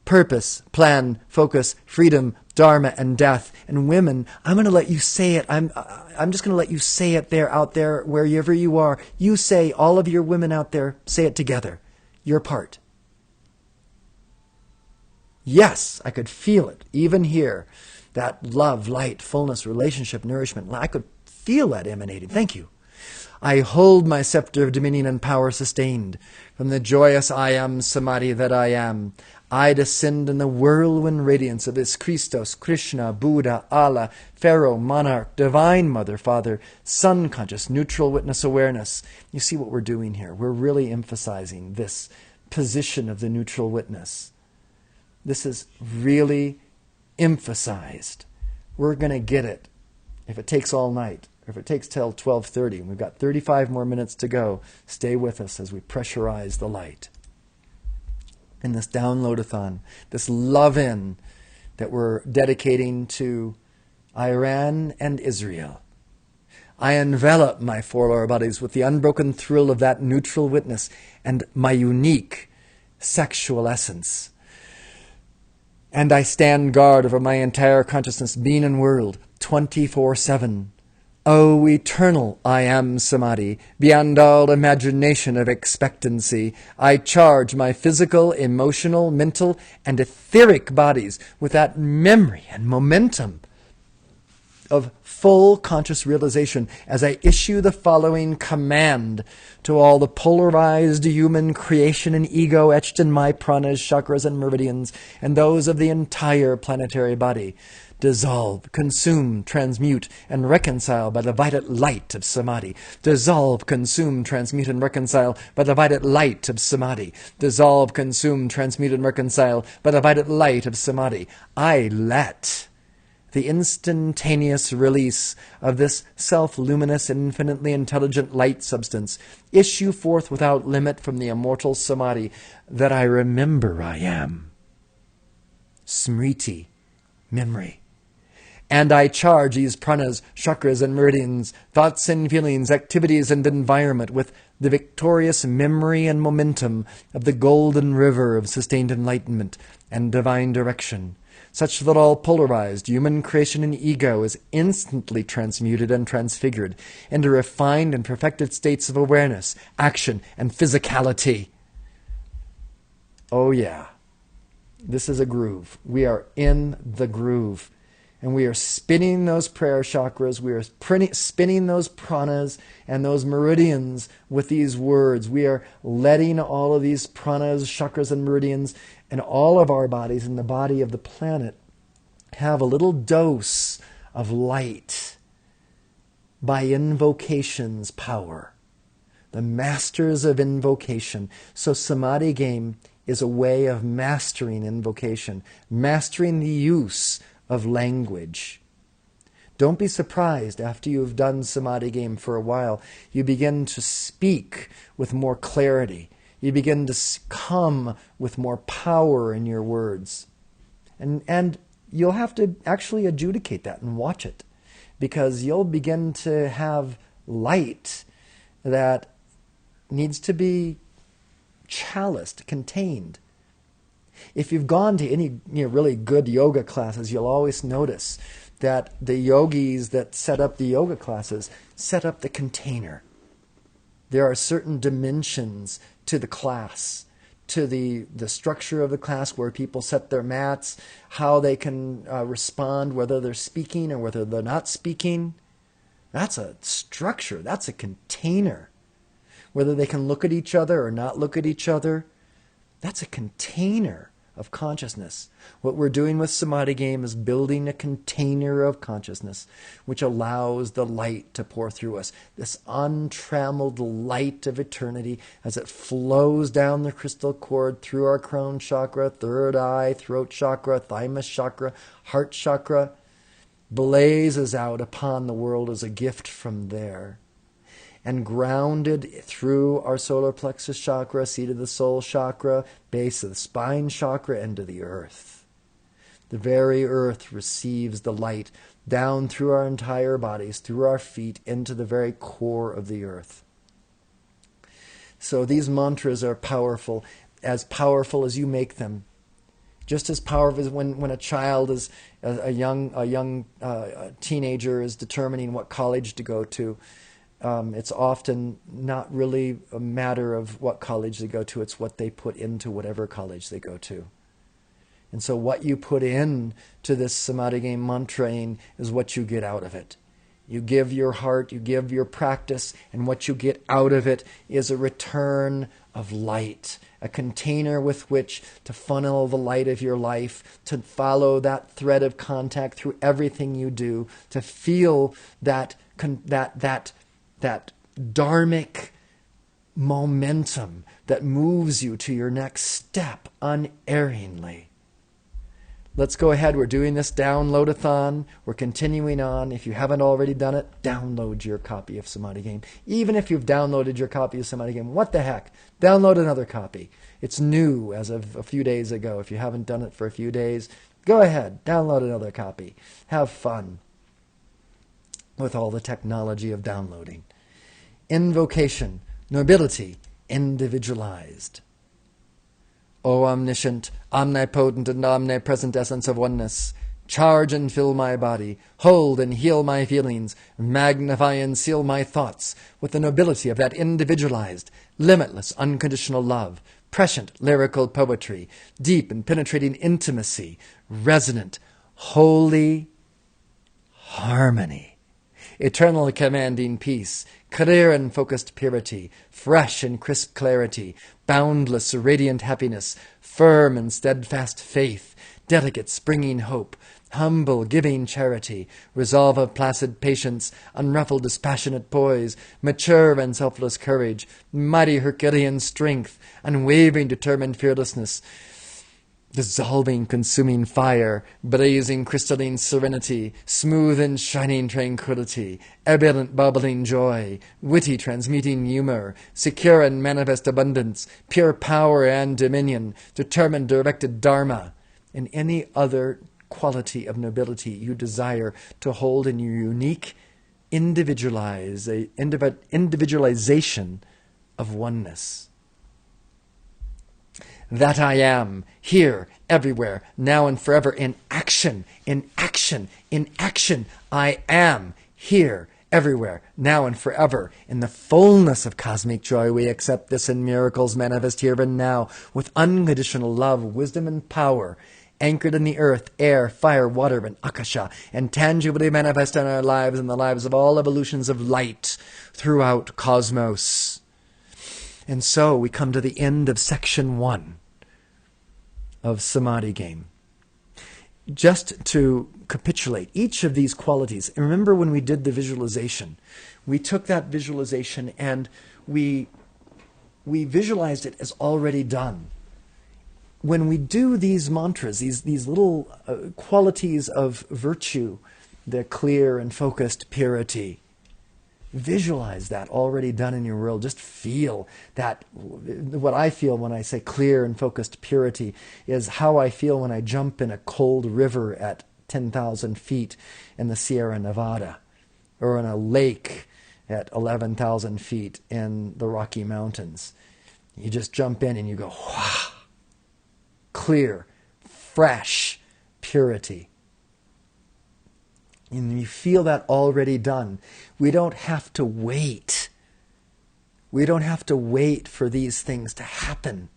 purpose, plan, focus, freedom, Dharma and death. And women, I'm going to let you say it. I'm just going to let you say it there, out there, wherever you are. You say, all of your women out there, say it together. Your part. Yes, I could feel it, even here. That love, light, fullness, relationship, nourishment. I could feel that emanating. Thank you. I hold my scepter of dominion and power sustained from the joyous I am Samadhi that I am. I descend in the whirlwind radiance of this Christos, Krishna, Buddha, Allah, Pharaoh, Monarch, Divine Mother, Father, Sun Conscious, Neutral Witness Awareness. You see what we're doing here? We're really emphasizing this position of the neutral witness. This is really emphasized. We're going to get it if it takes all night. If it takes till 12:30, and we've got 35 more minutes to go, stay with us as we pressurize the light. In this downloadathon, this love-in that we're dedicating to Iran and Israel, I envelop my four lower bodies with the unbroken thrill of that neutral witness and my unique sexual essence. And I stand guard over my entire consciousness, being and world, 24/7. O eternal I am Samadhi, beyond all imagination of expectancy, I charge my physical, emotional, mental, and etheric bodies with that memory and momentum of full conscious realization as I issue the following command to all the polarized human creation and ego etched in my pranas, chakras, and meridians, and those of the entire planetary body. Dissolve, consume, transmute, and reconcile by the violet light of Samadhi. Dissolve, consume, transmute, and reconcile by the violet light of Samadhi. Dissolve, consume, transmute, and reconcile by the violet light of Samadhi. I let the instantaneous release of this self-luminous, infinitely intelligent light substance issue forth without limit from the immortal Samadhi that I remember I am. Smriti, memory. And I charge these pranas, chakras, and meridians, thoughts and feelings, activities and environment with the victorious memory and momentum of the golden river of sustained enlightenment and divine direction, such that all polarized human creation and ego is instantly transmuted and transfigured into refined and perfected states of awareness, action, and physicality. Oh yeah, this is a groove. We are in the groove. And we are spinning those prayer chakras, we are spinning those pranas and those meridians with these words. We are letting all of these pranas, chakras, and meridians and all of our bodies and the body of the planet have a little dose of light by invocation's power. The masters of invocation. So Samadhi game is a way of mastering invocation, mastering the use of language. Don't be surprised after you've done Samadhi game for a while. You begin to speak with more clarity. You begin to come with more power in your words. And you'll have to actually adjudicate that and watch it, because you'll begin to have light that needs to be chaliced, contained. If you've gone to any really good yoga classes, you'll always notice that the yogis that set up the yoga classes set up the container. There are certain dimensions to the class, to the structure of the class, where people set their mats, how they can respond, whether they're speaking or whether they're not speaking. That's a structure. That's a container. Whether they can look at each other or not look at each other. That's a container of consciousness. What we're doing with Samadhi game is building a container of consciousness which allows the light to pour through us. This untrammeled light of eternity as it flows down the crystal cord through our crown chakra, third eye, throat chakra, thymus chakra, heart chakra, blazes out upon the world as a gift from there. And grounded through our solar plexus chakra, seat of the soul chakra, base of the spine chakra, into the earth. The very earth receives the light down through our entire bodies, through our feet, into the very core of the earth. So these mantras are powerful as you make them. Just as powerful as when a child is a young teenager is determining what college to go to. It's often not really a matter of what college they go to. It's what they put into whatever college they go to. And so what you put in to this Samadhi game mantraing is what you get out of it. You give your heart, you give your practice, and what you get out of it is a return of light, a container with which to funnel the light of your life, to follow that thread of contact through everything you do, to feel that dharmic momentum that moves you to your next step unerringly. Let's go ahead. We're doing this download-a-thon. We're continuing on. If you haven't already done it, download your copy of Samadhi Game. Even if you've downloaded your copy of Samadhi Game, what the heck? Download another copy. It's new as of a few days ago. If you haven't done it for a few days, go ahead. Download another copy. Have fun with all the technology of downloading. Invocation, nobility, individualized. O omniscient, omnipotent, and omnipresent essence of oneness, charge and fill my body, hold and heal my feelings, magnify and seal my thoughts with the nobility of that individualized, limitless, unconditional love, prescient lyrical poetry, deep and penetrating intimacy, resonant, holy harmony. Eternal commanding peace, clear and focused purity, fresh and crisp clarity, boundless radiant happiness, firm and steadfast faith, delicate springing hope, humble giving charity, resolve of placid patience, unruffled dispassionate poise, mature and selfless courage, mighty Herculean strength, unwavering determined fearlessness, dissolving, consuming fire, blazing, crystalline serenity, smooth and shining tranquility, ebullient, bubbling joy, witty, transmuting humor, secure and manifest abundance, pure power and dominion, determined, directed dharma, and any other quality of nobility you desire to hold in your unique individualization of oneness. That I am, here, everywhere, now and forever, in action, in action, in action. I am, here, everywhere, now and forever. In the fullness of cosmic joy, we accept this in miracles manifest here and now, with unconditional love, wisdom, and power, anchored in the earth, air, fire, water, and akasha, and tangibly manifest in our lives and the lives of all evolutions of light throughout cosmos. And so we come to the end of section 1 of Samadhi Game. Just to capitulate each of these qualities, and remember when we did the visualization, we took that visualization and we visualized it as already done. When we do these mantras, these little qualities of virtue, the clear and focused purity, visualize that already done in your world. Just feel that. What I feel when I say clear and focused purity is how I feel when I jump in a cold river at 10,000 feet in the Sierra Nevada, or in a lake at 11,000 feet in the Rocky Mountains. You just jump in and you go, wow, clear, fresh purity. And you feel that already done. We don't have to wait. We don't have to wait for these things to happen.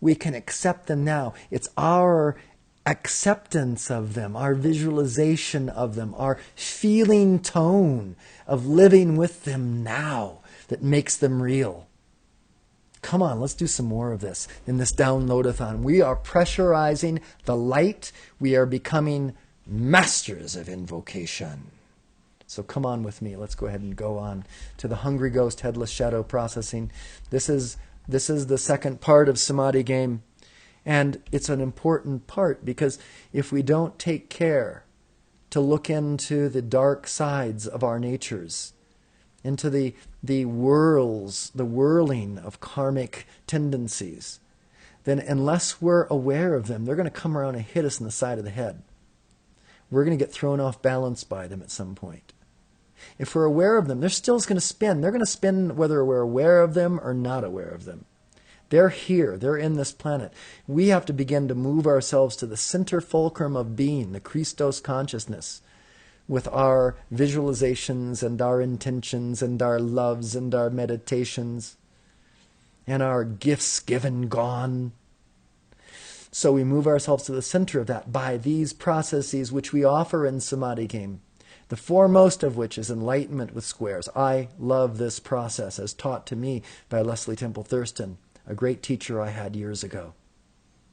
We can accept them now. It's our acceptance of them, our visualization of them, our feeling tone of living with them now that makes them real. Come on, let's do some more of this in this download-a-thon. We are pressurizing the light. We are becoming masters of invocation. So come on with me. Let's go ahead and go on to the Hungry Ghost Headless Shadow processing. This is the second part of Samadhi Game. And it's an important part because if we don't take care to look into the dark sides of our natures, into the whirling of karmic tendencies, then unless we're aware of them, they're going to come around and hit us in the side of the head. We're going to get thrown off balance by them at some point. If we're aware of them, they're still going to spin. They're going to spin whether we're aware of them or not aware of them. They're here. They're in this planet. We have to begin to move ourselves to the center fulcrum of being, the Christos consciousness, with our visualizations and our intentions and our loves and our meditations and our gifts given gone. So we move ourselves to the center of that by these processes which we offer in Samadhi game, the foremost of which is enlightenment with squares. I love this process as taught to me by Leslie Temple Thurston, a great teacher I had years ago.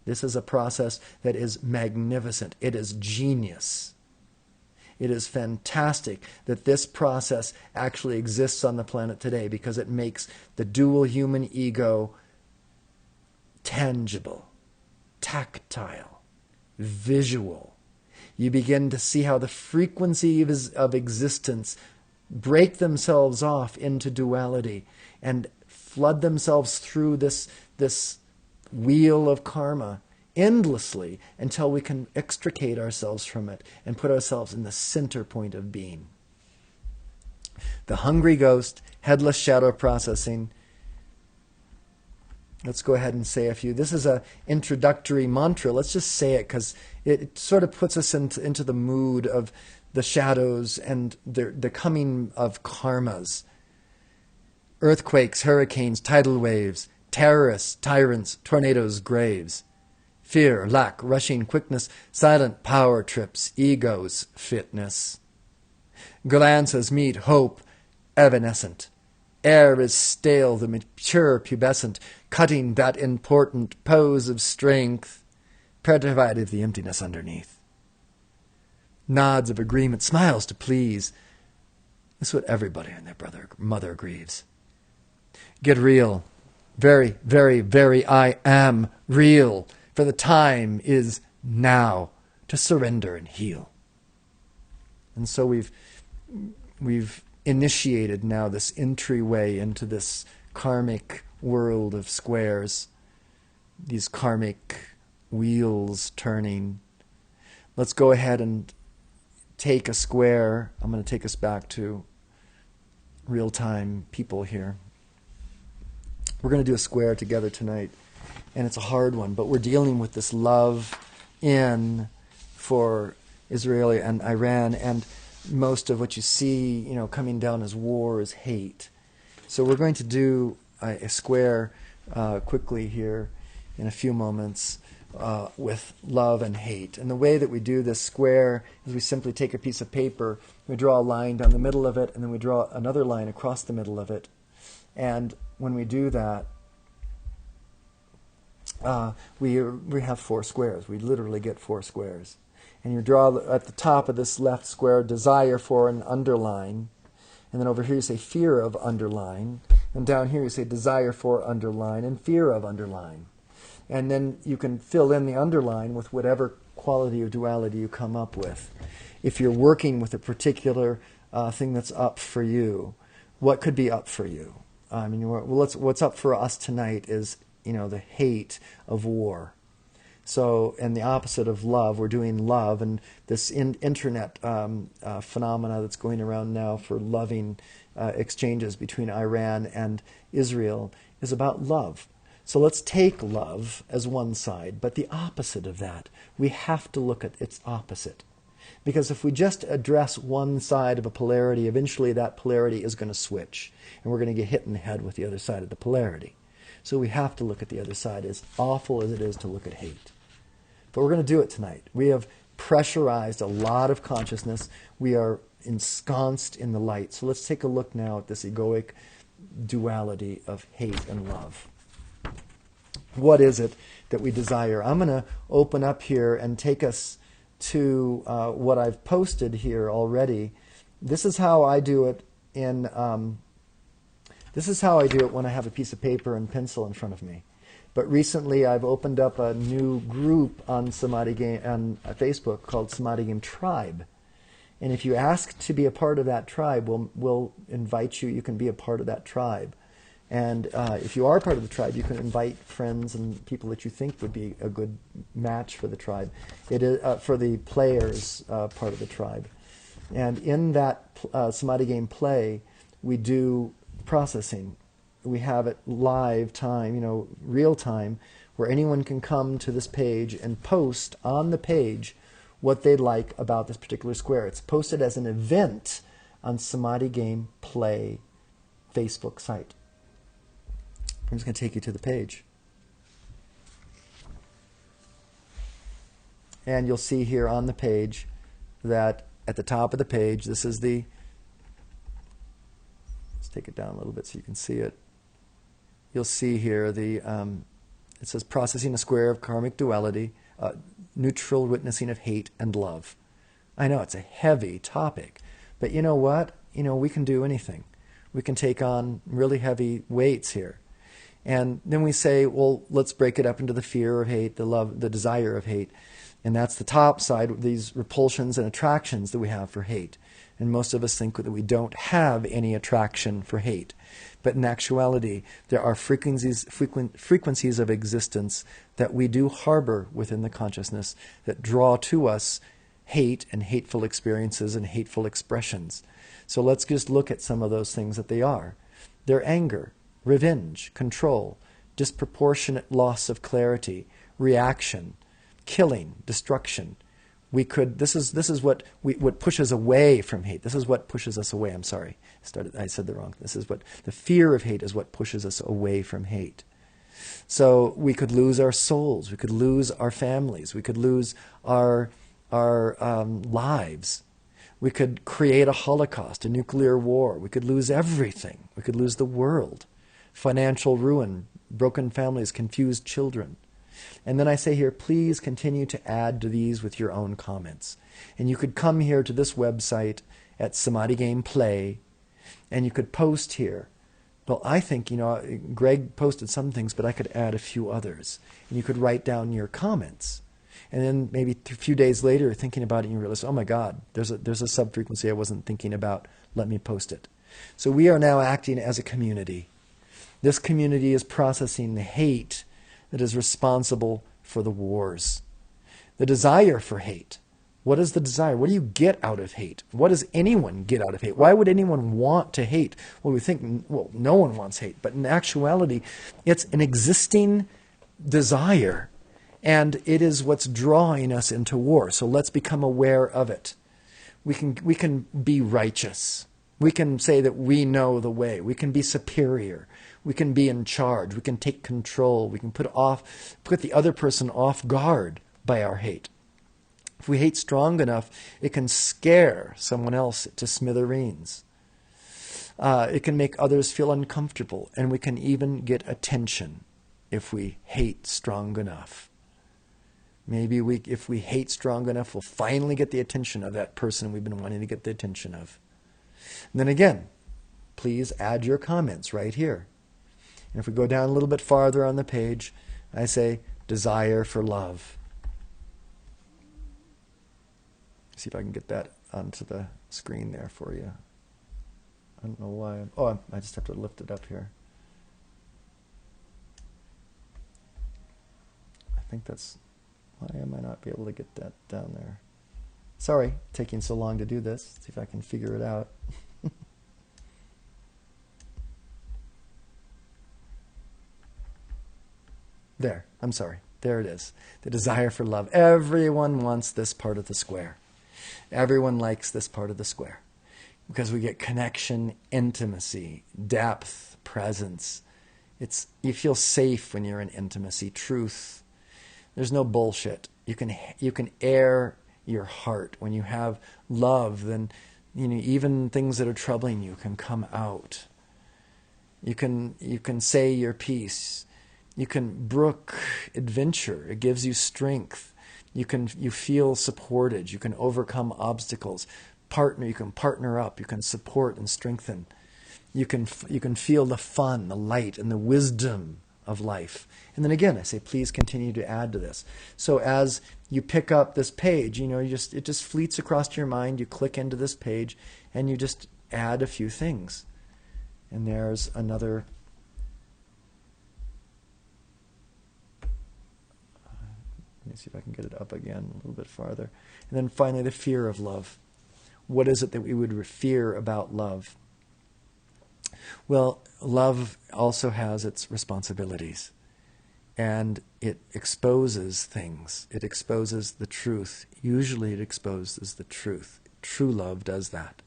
This is a process that is magnificent. It is genius. It is fantastic that this process actually exists on the planet today because it makes the dual human ego tangible, tactile, visual. You begin to see how the frequencies of existence break themselves off into duality and flood themselves through this wheel of karma endlessly until we can extricate ourselves from it and put ourselves in the center point of being. The hungry ghost, headless shadow processing. Let's go ahead and say a few. This is an introductory mantra. Let's just say it because it sort of puts us into the mood of the shadows and the coming of karmas. Earthquakes, hurricanes, tidal waves, terrorists, tyrants, tornadoes, graves. Fear, lack, rushing quickness, silent power trips, egos, fitness. Glances meet hope, evanescent. Air is stale, the mature pubescent, cutting that important pose of strength, petrified of the emptiness underneath. Nods of agreement, smiles to please. This is what everybody and their mother grieves. Get real. Very, very, very I am real. For the time is now to surrender and heal. And so we've initiated now this entryway into this karmic world of squares, these karmic wheels turning. Let's go ahead and take a square. I'm going to take us back to real-time people here. We're going to do a square together tonight, and it's a hard one, but we're dealing with this love in for Israel and Iran, and most of what you see, coming down as war is hate. So we're going to do a square quickly here in a few moments with love and hate. And the way that we do this square is we simply take a piece of paper, we draw a line down the middle of it, and then we draw another line across the middle of it. And when we do that, we have 4 squares. We literally get 4 squares. And you draw at the top of this left square desire for an underline. And then over here you say fear of underline. And down here you say desire for underline and fear of underline. And then you can fill in the underline with whatever quality of duality you come up with. If you're working with a particular thing that's up for you, what could be up for you? What's up for us tonight is, the hate of war. So, and the opposite of love, we're doing love, and this internet phenomena that's going around now for loving exchanges between Iran and Israel is about love. So let's take love as one side, but the opposite of that, we have to look at its opposite. Because if we just address one side of a polarity, eventually that polarity is going to switch, and we're going to get hit in the head with the other side of the polarity. So we have to look at the other side, as awful as it is to look at hate. But we're going to do it tonight. We have pressurized a lot of consciousness. We are ensconced in the light. So let's take a look now at this egoic duality of hate and love. What is it that we desire? I'm going to open up here and take us to what I've posted here already. This is how I do it when I have a piece of paper and pencil in front of me. But recently I've opened up a new group on Samadhi Game on Facebook called Samadhi Game Tribe. And if you ask to be a part of that tribe, we'll invite you. You can be a part of that tribe. And if you are part of the tribe, you can invite friends and people that you think would be a good match for the tribe. It is for the players part of the tribe. And in that Samadhi Game play, we do processing. we have it live time, real time, where anyone can come to this page and post on the page what they'd like about this particular square. It's posted as an event on Samadhi Game Play Facebook site. I'm just going to take you to the page. And you'll see here on the page that at the top of the page, this is the, let's take it down a little bit so you can see it. You'll see here the, it says processing a square of karmic duality, neutral witnessing of hate and love. I know it's a heavy topic, but you know what? We can do anything. We can take on really heavy weights here. And then we say, well, let's break it up into the fear of hate, the love, the desire of hate. And that's the top side of these repulsions and attractions that we have for hate. And most of us think that we don't have any attraction for hate. But in actuality, there are frequencies of existence that we do harbor within the consciousness that draw to us hate and hateful experiences and hateful expressions. So let's just look at some of those things that they are. They're anger, revenge, control, disproportionate loss of clarity, reaction, killing, destruction. This is what pushes away from hate. This is what pushes us away. I'm sorry. I said the wrong. This is what the fear of hate is, what pushes us away from hate. So we could lose our souls. We could lose our families. We could lose our lives. We could create a holocaust, a nuclear war. We could lose everything. We could lose the world. Financial ruin, broken families, confused children. And then I say here, please continue to add to these with your own comments. And you could come here to this website at Samadhi Game Play, and you could post here. Well, I think, Greg posted some things, but I could add a few others. And you could write down your comments. And then maybe a few days later, thinking about it, and you realize, oh my God, there's a sub-frequency I wasn't thinking about. Let me post it. So we are now acting as a community. This community is processing the hate that is responsible for the wars. The desire for hate. What is the desire? What do you get out of hate? What does anyone get out of hate? Why would anyone want to hate? Well, we think, no one wants hate. But in actuality, it's an existing desire. And it is what's drawing us into war. So let's become aware of it. We can be righteous. We can say that we know the way. We can be superior. We can be in charge. We can take control. We can put the other person off guard by our hate. If we hate strong enough, it can scare someone else to smithereens. It can make others feel uncomfortable, and we can even get attention if we hate strong enough. Maybe if we hate strong enough, we'll finally get the attention of that person we've been wanting to get the attention of. And then again, please add your comments right here. And if we go down a little bit farther on the page, I say, desire for love. See if I can get that onto the screen there for you. I don't know why. I just have to lift it up here. I think that's... Why am I not be able to get that down there? Sorry, taking so long to do this. See if I can figure it out. There, I'm sorry. There it is. The desire for love. Everyone wants this part of the square. Everyone likes this part of the square. Because we get connection, intimacy, depth, presence. You feel safe when you're in intimacy, truth. There's no bullshit. You can air your heart. When you have love, then even things that are troubling you can come out. You can say your piece. You can brook adventure. It gives you strength. You feel supported. You can overcome obstacles. You can partner up. You can support and strengthen. You can feel the fun, the light, and the wisdom of life. And then again, I say, please continue to add to this. So as you pick up this page, it just fleets across your mind. You click into this page, and you just add a few things. And there's another. Let me see if I can get it up again a little bit farther. And then finally, the fear of love. What is it that we would fear about love? Well, love also has its responsibilities. And it exposes things. It exposes the truth. Usually it exposes the truth. True love does that.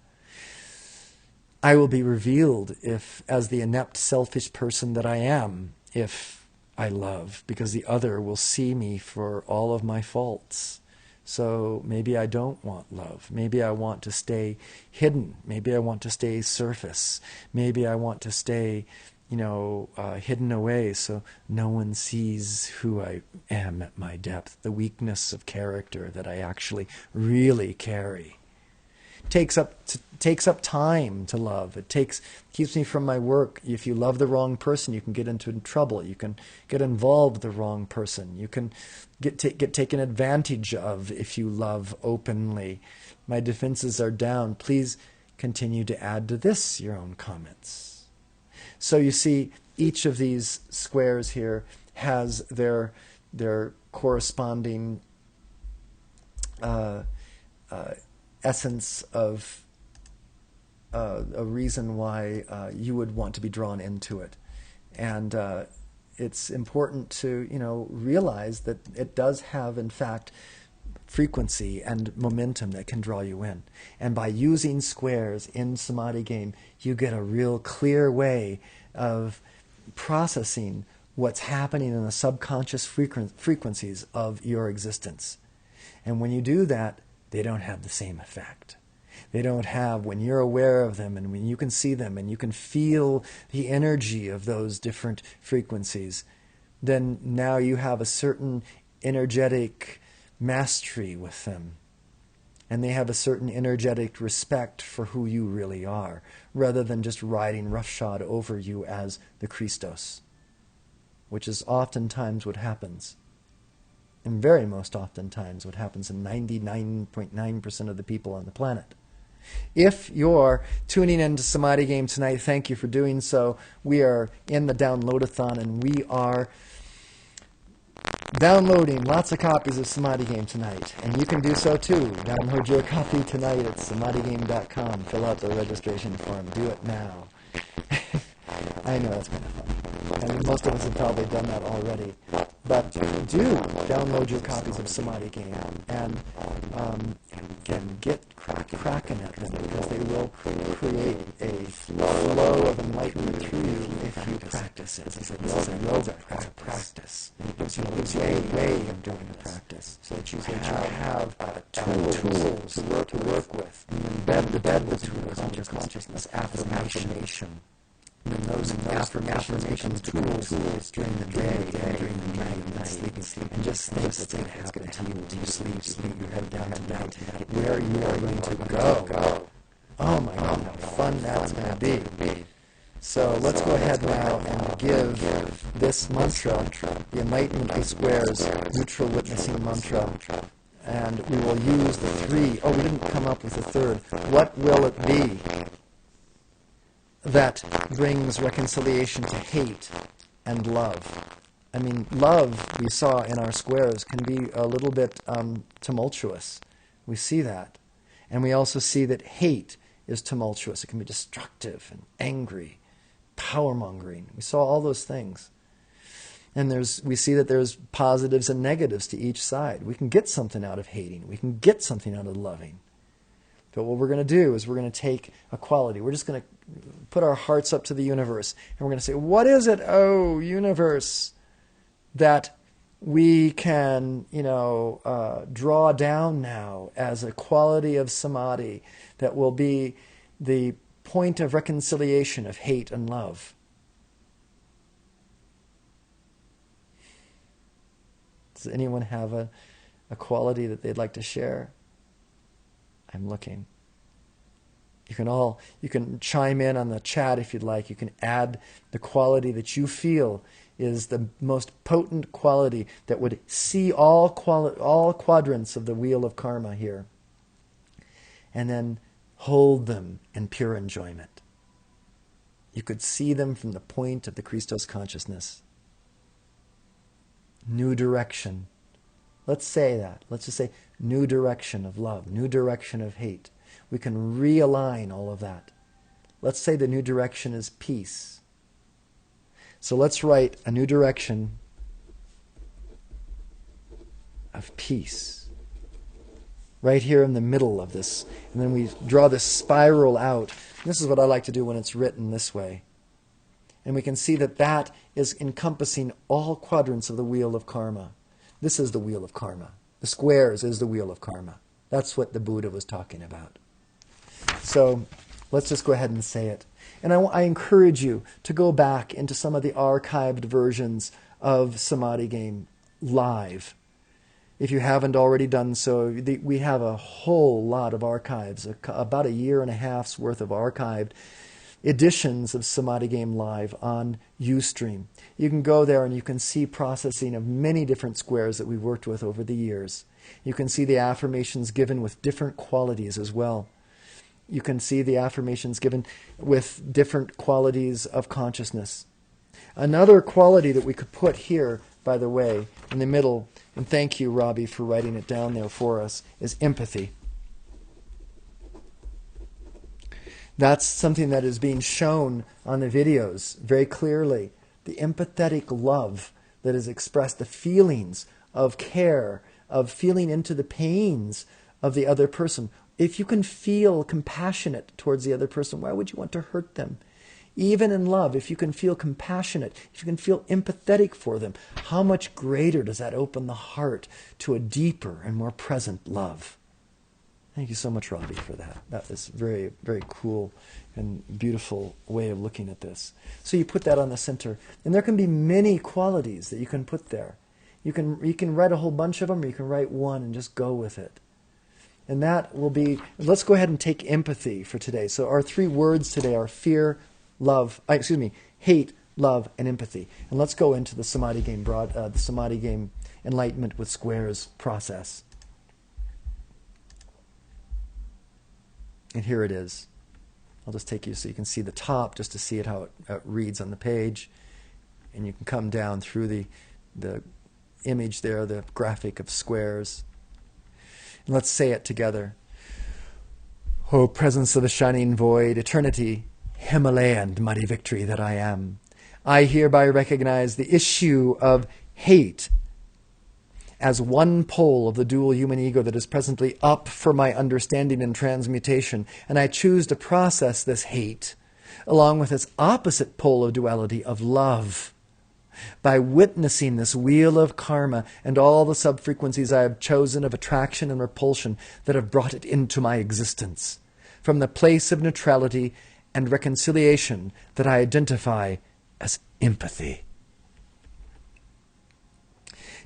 I will be revealed if, as the inept, selfish person that I am, if I love, because the other will see me for all of my faults. So maybe I don't want love. Maybe I want to stay hidden. Maybe I want to stay surface. Maybe I want to stay, hidden away so no one sees who I am at my depth, the weakness of character that I actually really carry. Takes up time to love. It keeps me from my work. If you love the wrong person, you can get into trouble. You can get involved with the wrong person. You can get taken advantage of if you love openly. My defenses are down. Please continue to add to this your own comments. So you see, each of these squares here has their corresponding essence of a reason why you would want to be drawn into it. And it's important to realize that it does have, in fact, frequency and momentum that can draw you in. And by using squares in Samadhi game, you get a real clear way of processing what's happening in the subconscious frequencies of your existence. And when you do that, they don't have the same effect. They don't have, when you're aware of them and when you can see them and you can feel the energy of those different frequencies, then now you have a certain energetic mastery with them. And they have a certain energetic respect for who you really are, rather than just riding roughshod over you as the Christos, which is oftentimes what happens. And very most oftentimes what happens in 99.9% of the people on the planet. If you're tuning into Samadhi Game tonight, thank you for doing so. We are in the downloadathon and we are downloading lots of copies of Samadhi Game tonight. And you can do so too. Download your copy tonight at samadhigame.com. Fill out the registration form. Do it now. I know that's kind of fun. And most of us have probably done that already. But do download your copies of Samadhi Game and get cracking at them, because they will create a flow of enlightenment through you if you practice it. It's like yoga, practice. It gives you a way of doing the practice so that you have tools to work with. And embed the tools into your consciousness. Affirmation. And those affirmations tools during the day, during the night, sleeping, and just think that's going to happen to you when you sleep your head down tonight, where you are going to go. Oh my God, how fun that's going to be. So let's go ahead now and give this mantra, the Enlightenment by Squares Neutral Witnessing Mantra, and we will use the three. Oh, we didn't come up with a third. What will it be that brings reconciliation to hate and love? I mean, love, we saw in our squares, can be a little bit tumultuous. We see that. And we also see that hate is tumultuous. It can be destructive and angry, power-mongering. We saw all those things. And we see that there's positives and negatives to each side. We can get something out of hating. We can get something out of loving. But what we're going to do is we're going to take a quality. We're just going to put our hearts up to the universe. And we're going to say, what is it, oh, universe, that we can, draw down now as a quality of samadhi that will be the point of reconciliation of hate and love? Does anyone have a quality that they'd like to share? I'm looking. You can chime in on the chat if you'd like. You can add the quality that you feel is the most potent quality that would see all quadrants of the wheel of karma here. And then hold them in pure enjoyment. You could see them from the point of the Christos consciousness. New direction. Let's say that. Let's just say new direction of love, new direction of hate. We can realign all of that. Let's say the new direction is peace. So let's write a new direction of peace right here in the middle of this. And then we draw this spiral out. This is what I like to do when it's written this way. And we can see that that is encompassing all quadrants of the wheel of karma. This is the wheel of karma. The squares is the wheel of karma. That's what the Buddha was talking about. So let's just go ahead and say it. And I encourage you to go back into some of the archived versions of Samadhi Game live. If you haven't already done so, we have a whole lot of archives, about a year and a half's worth of archived editions of Samadhi Game Live on Ustream. You can go there and you can see processing of many different squares that we've worked with over the years. You can see the affirmations given with different qualities as well. You can see the affirmations given with different qualities of consciousness. Another quality that we could put here, by the way, in the middle, and thank you, Robbie, for writing it down there for us, is empathy. That's something that is being shown on the videos very clearly. The empathetic love that is expressed, the feelings of care, of feeling into the pains of the other person. If you can feel compassionate towards the other person, why would you want to hurt them? Even in love, if you can feel compassionate, if you can feel empathetic for them, how much greater does that open the heart to a deeper and more present love? Thank you so much, Robbie, for that. That is very, very cool and beautiful way of looking at this. So you put that on the center. And there can be many qualities that you can put there. You can write a whole bunch of them, or you can write one and just go with it. And that will be, let's go ahead and take empathy for today. So our three words today are fear, hate, love, and empathy. And let's go into the Samadhi Game the Samadhi Game Enlightenment with Squares process. And here it is. I'll just take you so you can see the top, just to see it how it reads on the page. And you can come down through the image there, the graphic of squares. And let's say it together. O presence of the shining void, eternity, Himalayan mighty victory that I am. I hereby recognize the issue of hate as one pole of the dual human ego that is presently up for my understanding and transmutation, and I choose to process this hate along with its opposite pole of duality of love. By witnessing this wheel of karma and all the subfrequencies I have chosen of attraction and repulsion that have brought it into my existence, from the place of neutrality and reconciliation that I identify as empathy.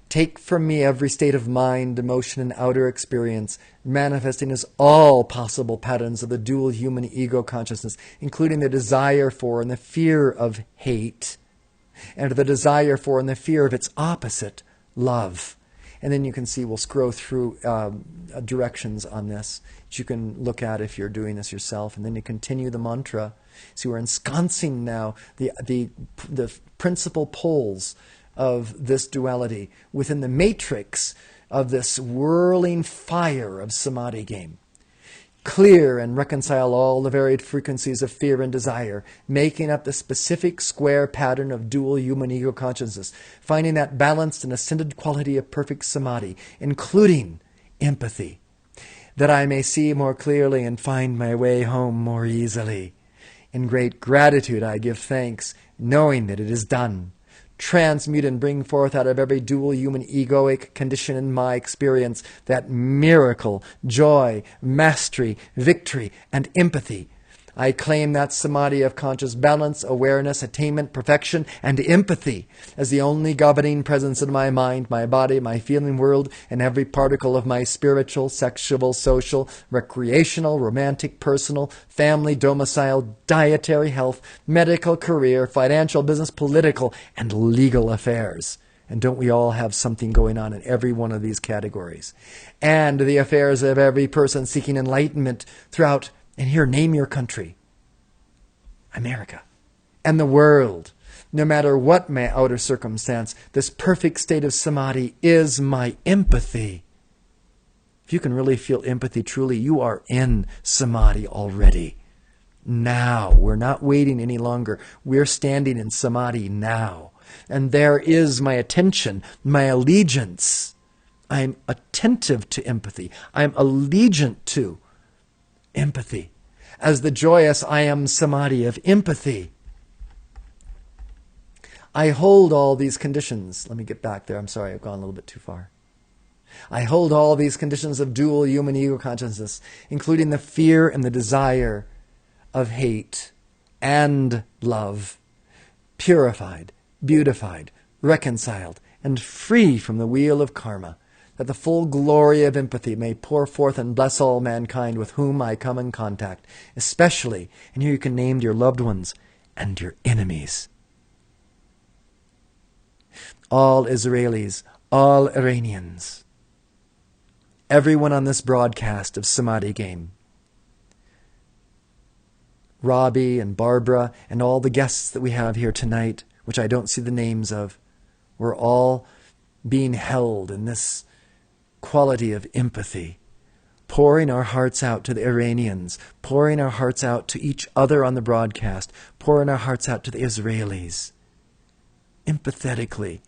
Take from me every state of mind, emotion, and outer experience, manifesting as all possible patterns of the dual human ego consciousness, including the desire for and the fear of hate, and the desire for and the fear of its opposite, love. And then you can see, we'll scroll through directions on this that you can look at if you're doing this yourself. And then you continue the mantra. So we're ensconcing now the principal poles of this duality within the matrix of this whirling fire of Samadhi Game. Clear and reconcile all the varied frequencies of fear and desire, making up the specific square pattern of dual human ego consciousness, finding that balanced and ascended quality of perfect samadhi, including empathy, that I may see more clearly and find my way home more easily. In great gratitude I give thanks, knowing that it is done. Transmute and bring forth out of every dual human egoic condition in my experience that miracle, joy, mastery, victory, and empathy. I claim that samadhi of conscious balance, awareness, attainment, perfection, and empathy as the only governing presence in my mind, my body, my feeling world, and every particle of my spiritual, sexual, social, recreational, romantic, personal, family, domicile, dietary, health, medical, career, financial, business, political, and legal affairs. And don't we all have something going on in every one of these categories? And the affairs of every person seeking enlightenment throughout. And here, name your country. America. And the world. No matter what my outer circumstance, this perfect state of samadhi is my empathy. If you can really feel empathy truly, you are in samadhi already. now. We're not waiting any longer. We're standing in Samadhi now. And there is my attention, my allegiance. I'm attentive to empathy. I'm allegiant to empathy. As the joyous I am Samadhi of empathy. I hold all these conditions. Let me get back there. I'm sorry, I've gone a little bit too far. I hold all these conditions of dual human ego consciousness, including the fear and the desire of hate and love, purified, beautified, reconciled, and free from the wheel of karma, that the full glory of empathy may pour forth and bless all mankind with whom I come in contact, especially, and here you can name your loved ones and your enemies. All Israelis, all Iranians, everyone on this broadcast of Samadhi Game, Robbie and Barbara and all the guests that we have here tonight, which I don't see the names of, we're all being held in this quality of empathy, pouring our hearts out to the Iranians, pouring our hearts out to each other on the broadcast, pouring our hearts out to the Israelis, empathetically,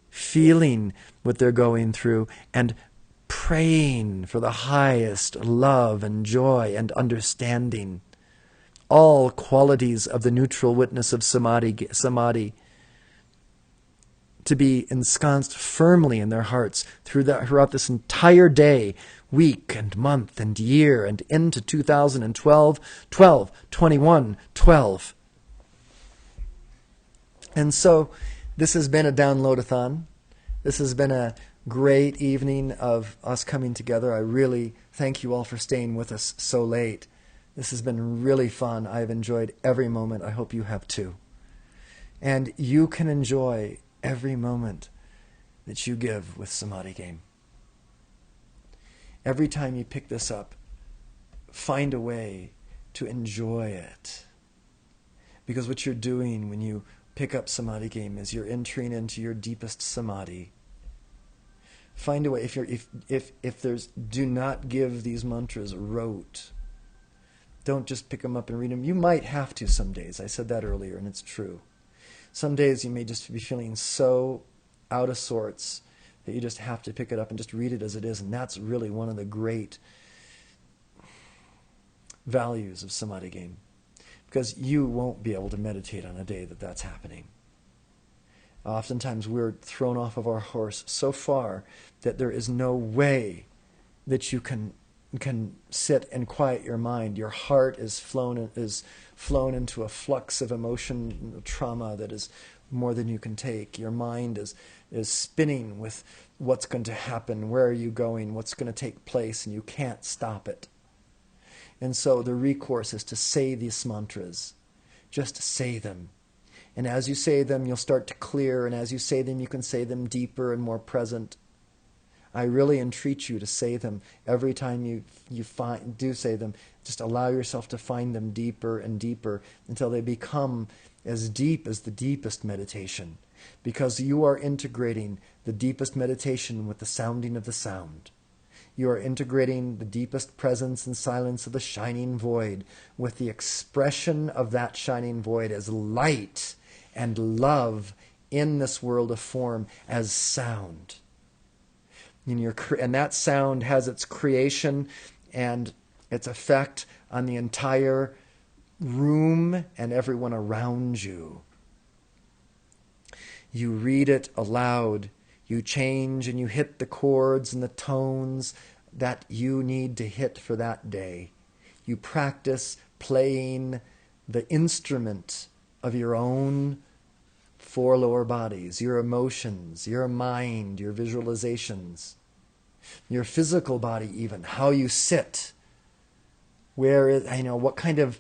feeling what they're going through and praying for the highest love and joy and understanding. All qualities of the neutral witness of Samadhi to be ensconced firmly in their hearts throughout this entire day, week and month and year and into 2012, 21, 12. And so this has been a download-a-thon. This has been a great evening of us coming together. I really thank you all for staying with us so late. This has been really fun. I've enjoyed every moment. I hope you have too. And you can enjoy every moment that you give with Samadhi Game. Every time you pick this up, find a way to enjoy it. Because what you're doing when you pick up Samadhi Game is you're entering into your deepest Samadhi. Find a way. If there's, do not give these mantras rote. Don't just pick them up and read them. You might have to some days. I said that earlier, and it's true. Some days you may just be feeling so out of sorts that you just have to pick it up and just read it as it is. And that's really one of the great values of Samadhi Game. Because you won't be able to meditate on a day that that's happening. Oftentimes we're thrown off of our horse so far that there is no way that you can sit and quiet your mind. Your heart is flown into a flux of emotion, trauma that is more than you can take. Your mind is spinning with what's going to happen, where are you going, what's going to take place, and you can't stop it. And so the recourse is to say these mantras. Just say them. And as you say them, you'll start to clear, and as you say them, you can say them deeper and more present. I really entreat you to say them every time you do say them. Just allow yourself to find them deeper and deeper until they become as deep as the deepest meditation. Because you are integrating the deepest meditation with the sounding of the sound. You are integrating the deepest presence and silence of the shining void with the expression of that shining void as light and love in this world of form as sound. And that sound has its creation and its effect on the entire room and everyone around you. You read it aloud. You change and you hit the chords and the tones that you need to hit for that day. You practice playing the instrument of your own four lower bodies, your emotions, your mind, your visualizations, your physical body even, how you sit. What kind of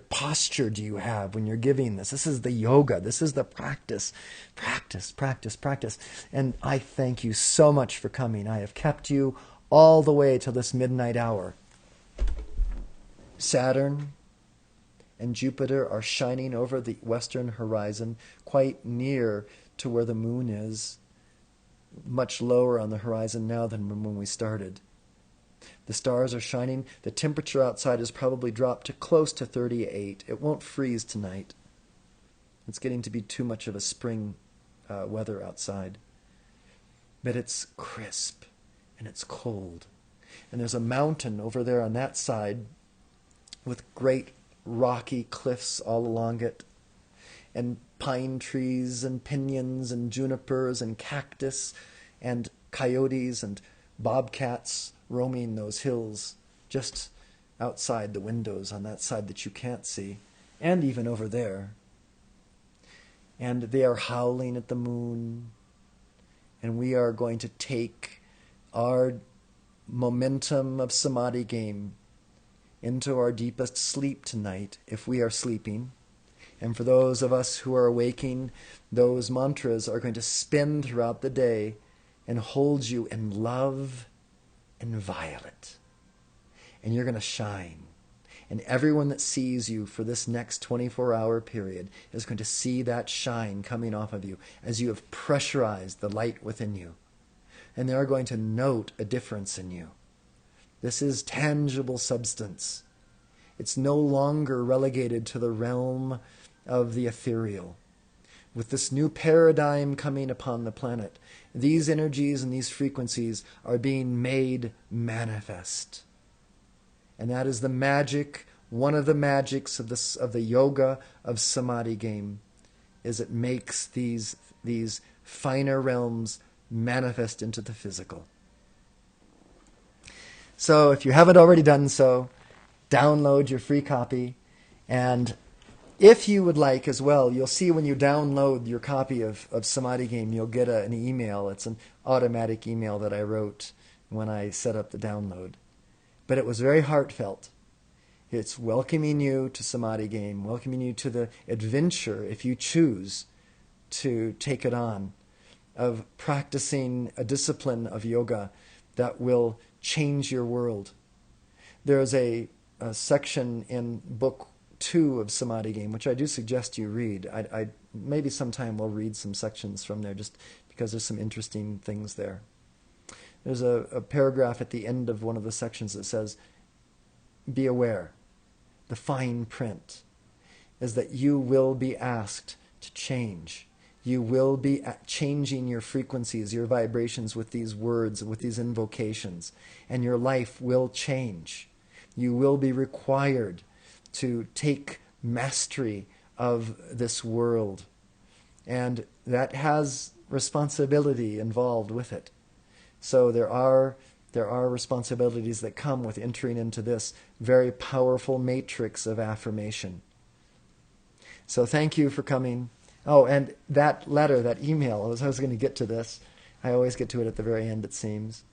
posture do you have when you're giving this? This is the yoga. This is the practice. Practice, practice, practice. And I thank you so much for coming. I have kept you all the way till this midnight hour. Saturn and Jupiter are shining over the western horizon, quite near to where the moon is, much lower on the horizon now than when we started. The stars are shining. The temperature outside has probably dropped to close to 38. It won't freeze tonight. It's getting to be too much of a spring weather outside. But it's crisp and it's cold. And there's a mountain over there on that side with great rocky cliffs all along it, and pine trees and pinyons and junipers and cactus and coyotes and bobcats roaming those hills just outside the windows on that side that you can't see, and even over there. And they are howling at the moon, and we are going to take our momentum of Samadhi game into our deepest sleep tonight, if we are sleeping. And for those of us who are awaking, those mantras are going to spin throughout the day and hold you in love and violet. And you're going to shine. And everyone that sees you for this next 24-hour period is going to see that shine coming off of you as you have pressurized the light within you. And they are going to note a difference in you. This is tangible substance. It's no longer relegated to the realm of the ethereal. With this new paradigm coming upon the planet, these energies and these frequencies are being made manifest. And that is the magic, one of the magics of the yoga of Samadhi game, is it makes these finer realms manifest into the physical. So if you haven't already done so, download your free copy. And if you would like as well, you'll see when you download your copy of Samadhi game, you'll get an email. It's an automatic email that I wrote when I set up the download. But it was very heartfelt. It's welcoming you to Samadhi game, welcoming you to the adventure, if you choose to take it on, of practicing a discipline of yoga that will change your world. There is a section in book 2 of Samadhi game, which I do suggest you read. I maybe sometime we'll read some sections from there, just because there's some interesting things there. There's a paragraph at the end of one of the sections that says, be aware. The fine print is that you will be asked to change. You will be changing your frequencies, your vibrations with these words, with these invocations, and your life will change. You will be required to take mastery of this world, and that has responsibility involved with it. So there are responsibilities that come with entering into this very powerful matrix of affirmation. So thank you for coming. Oh, and that letter, that email, I was going to get to this. I always get to it at the very end, it seems.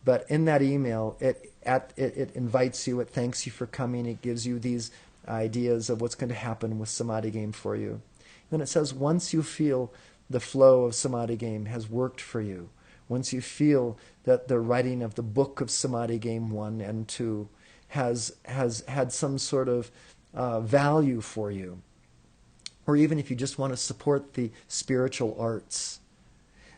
But in that email, it invites you, it thanks you for coming, it gives you these ideas of what's going to happen with Samadhi game for you. Then it says, once you feel the flow of Samadhi game has worked for you, once you feel that the writing of the book of Samadhi game 1 and 2 has had some sort of value for you, or even if you just want to support the spiritual arts,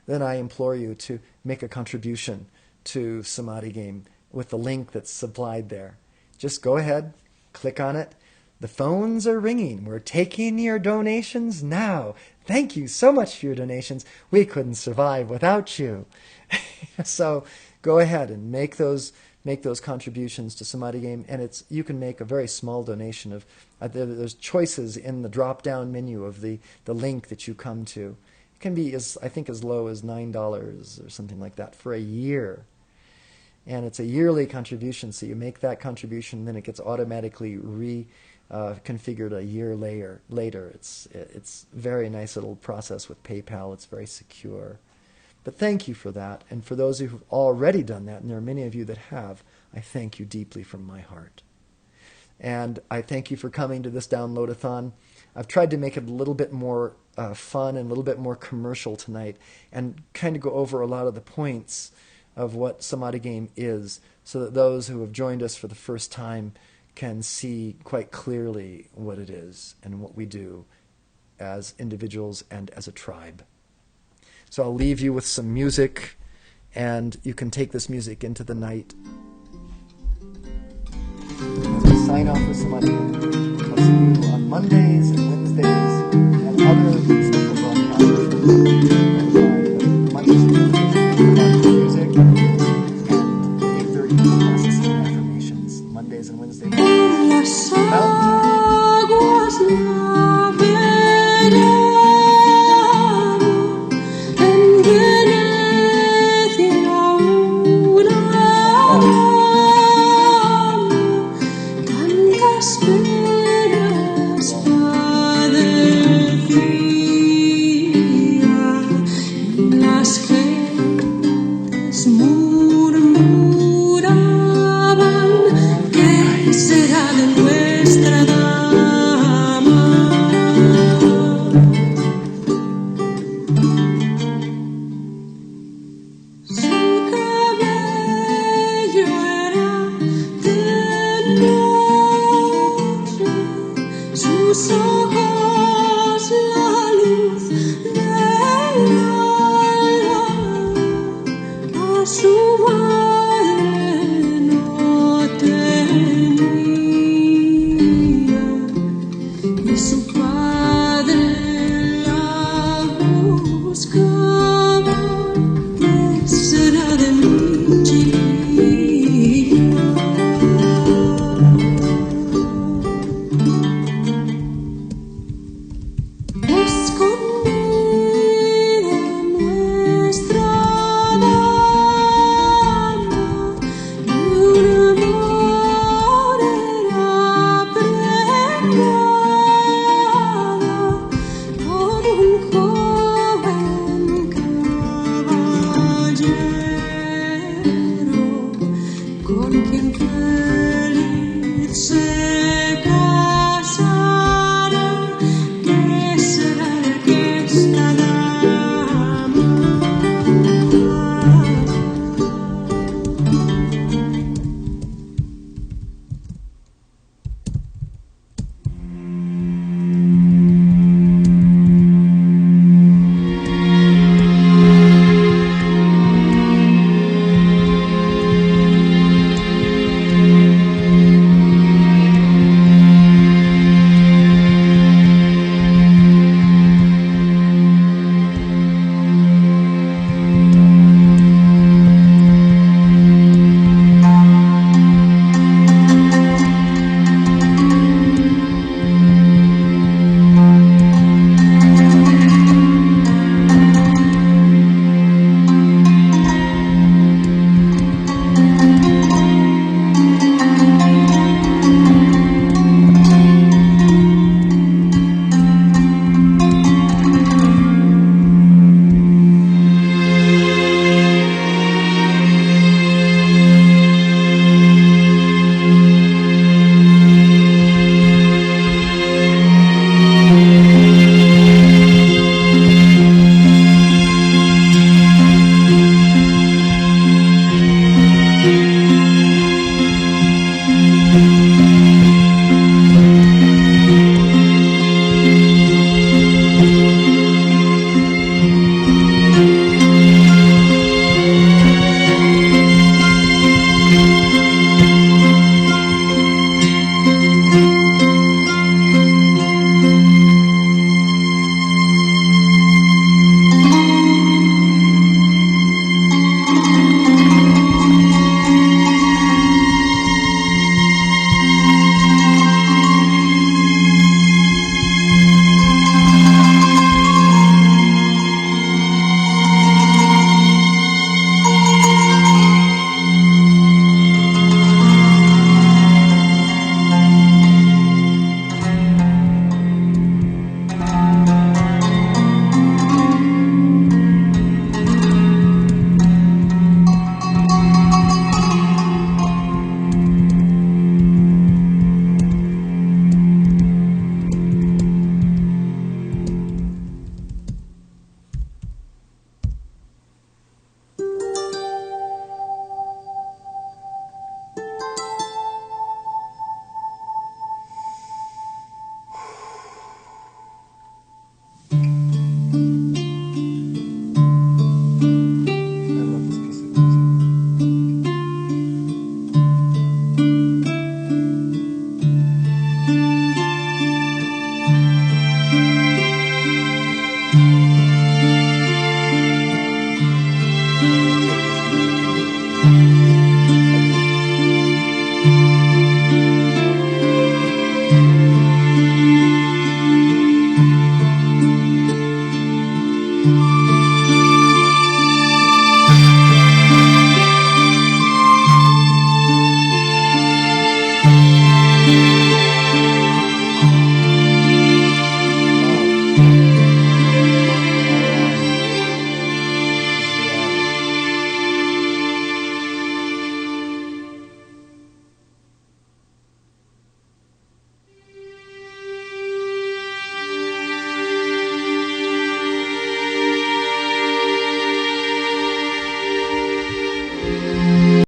then I implore you to make a contribution to Samadhi game with the link that's supplied there. Just go ahead, click on it. The phones are ringing. We're taking your donations now. Thank you so much for your donations. We couldn't survive without you. So go ahead and make those contributions to Samadhi game, and you can make a very small donation of. There's choices in the drop-down menu of the link that you come to. It can be as low as $9 or something like that for a year. And it's a yearly contribution, so you make that contribution, then it gets automatically configured a year later. It's a very nice little process with PayPal. It's very secure. But thank you for that. And for those who've already done that, and there are many of you that have, I thank you deeply from my heart. And I thank you for coming to this downloadathon. I've tried to make it a little bit more fun and a little bit more commercial tonight, and kind of go over a lot of the points of what Samadhi game is, so that those who have joined us for the first time can see quite clearly what it is and what we do as individuals and as a tribe. So I'll leave you with some music, and you can take this music into the night sign off with Samadhi. I'll see you on Mondays and Wednesdays and other special broadcasts. Mondays and Wednesdays about music and 8:30 classes and affirmations. Mondays and Wednesdays.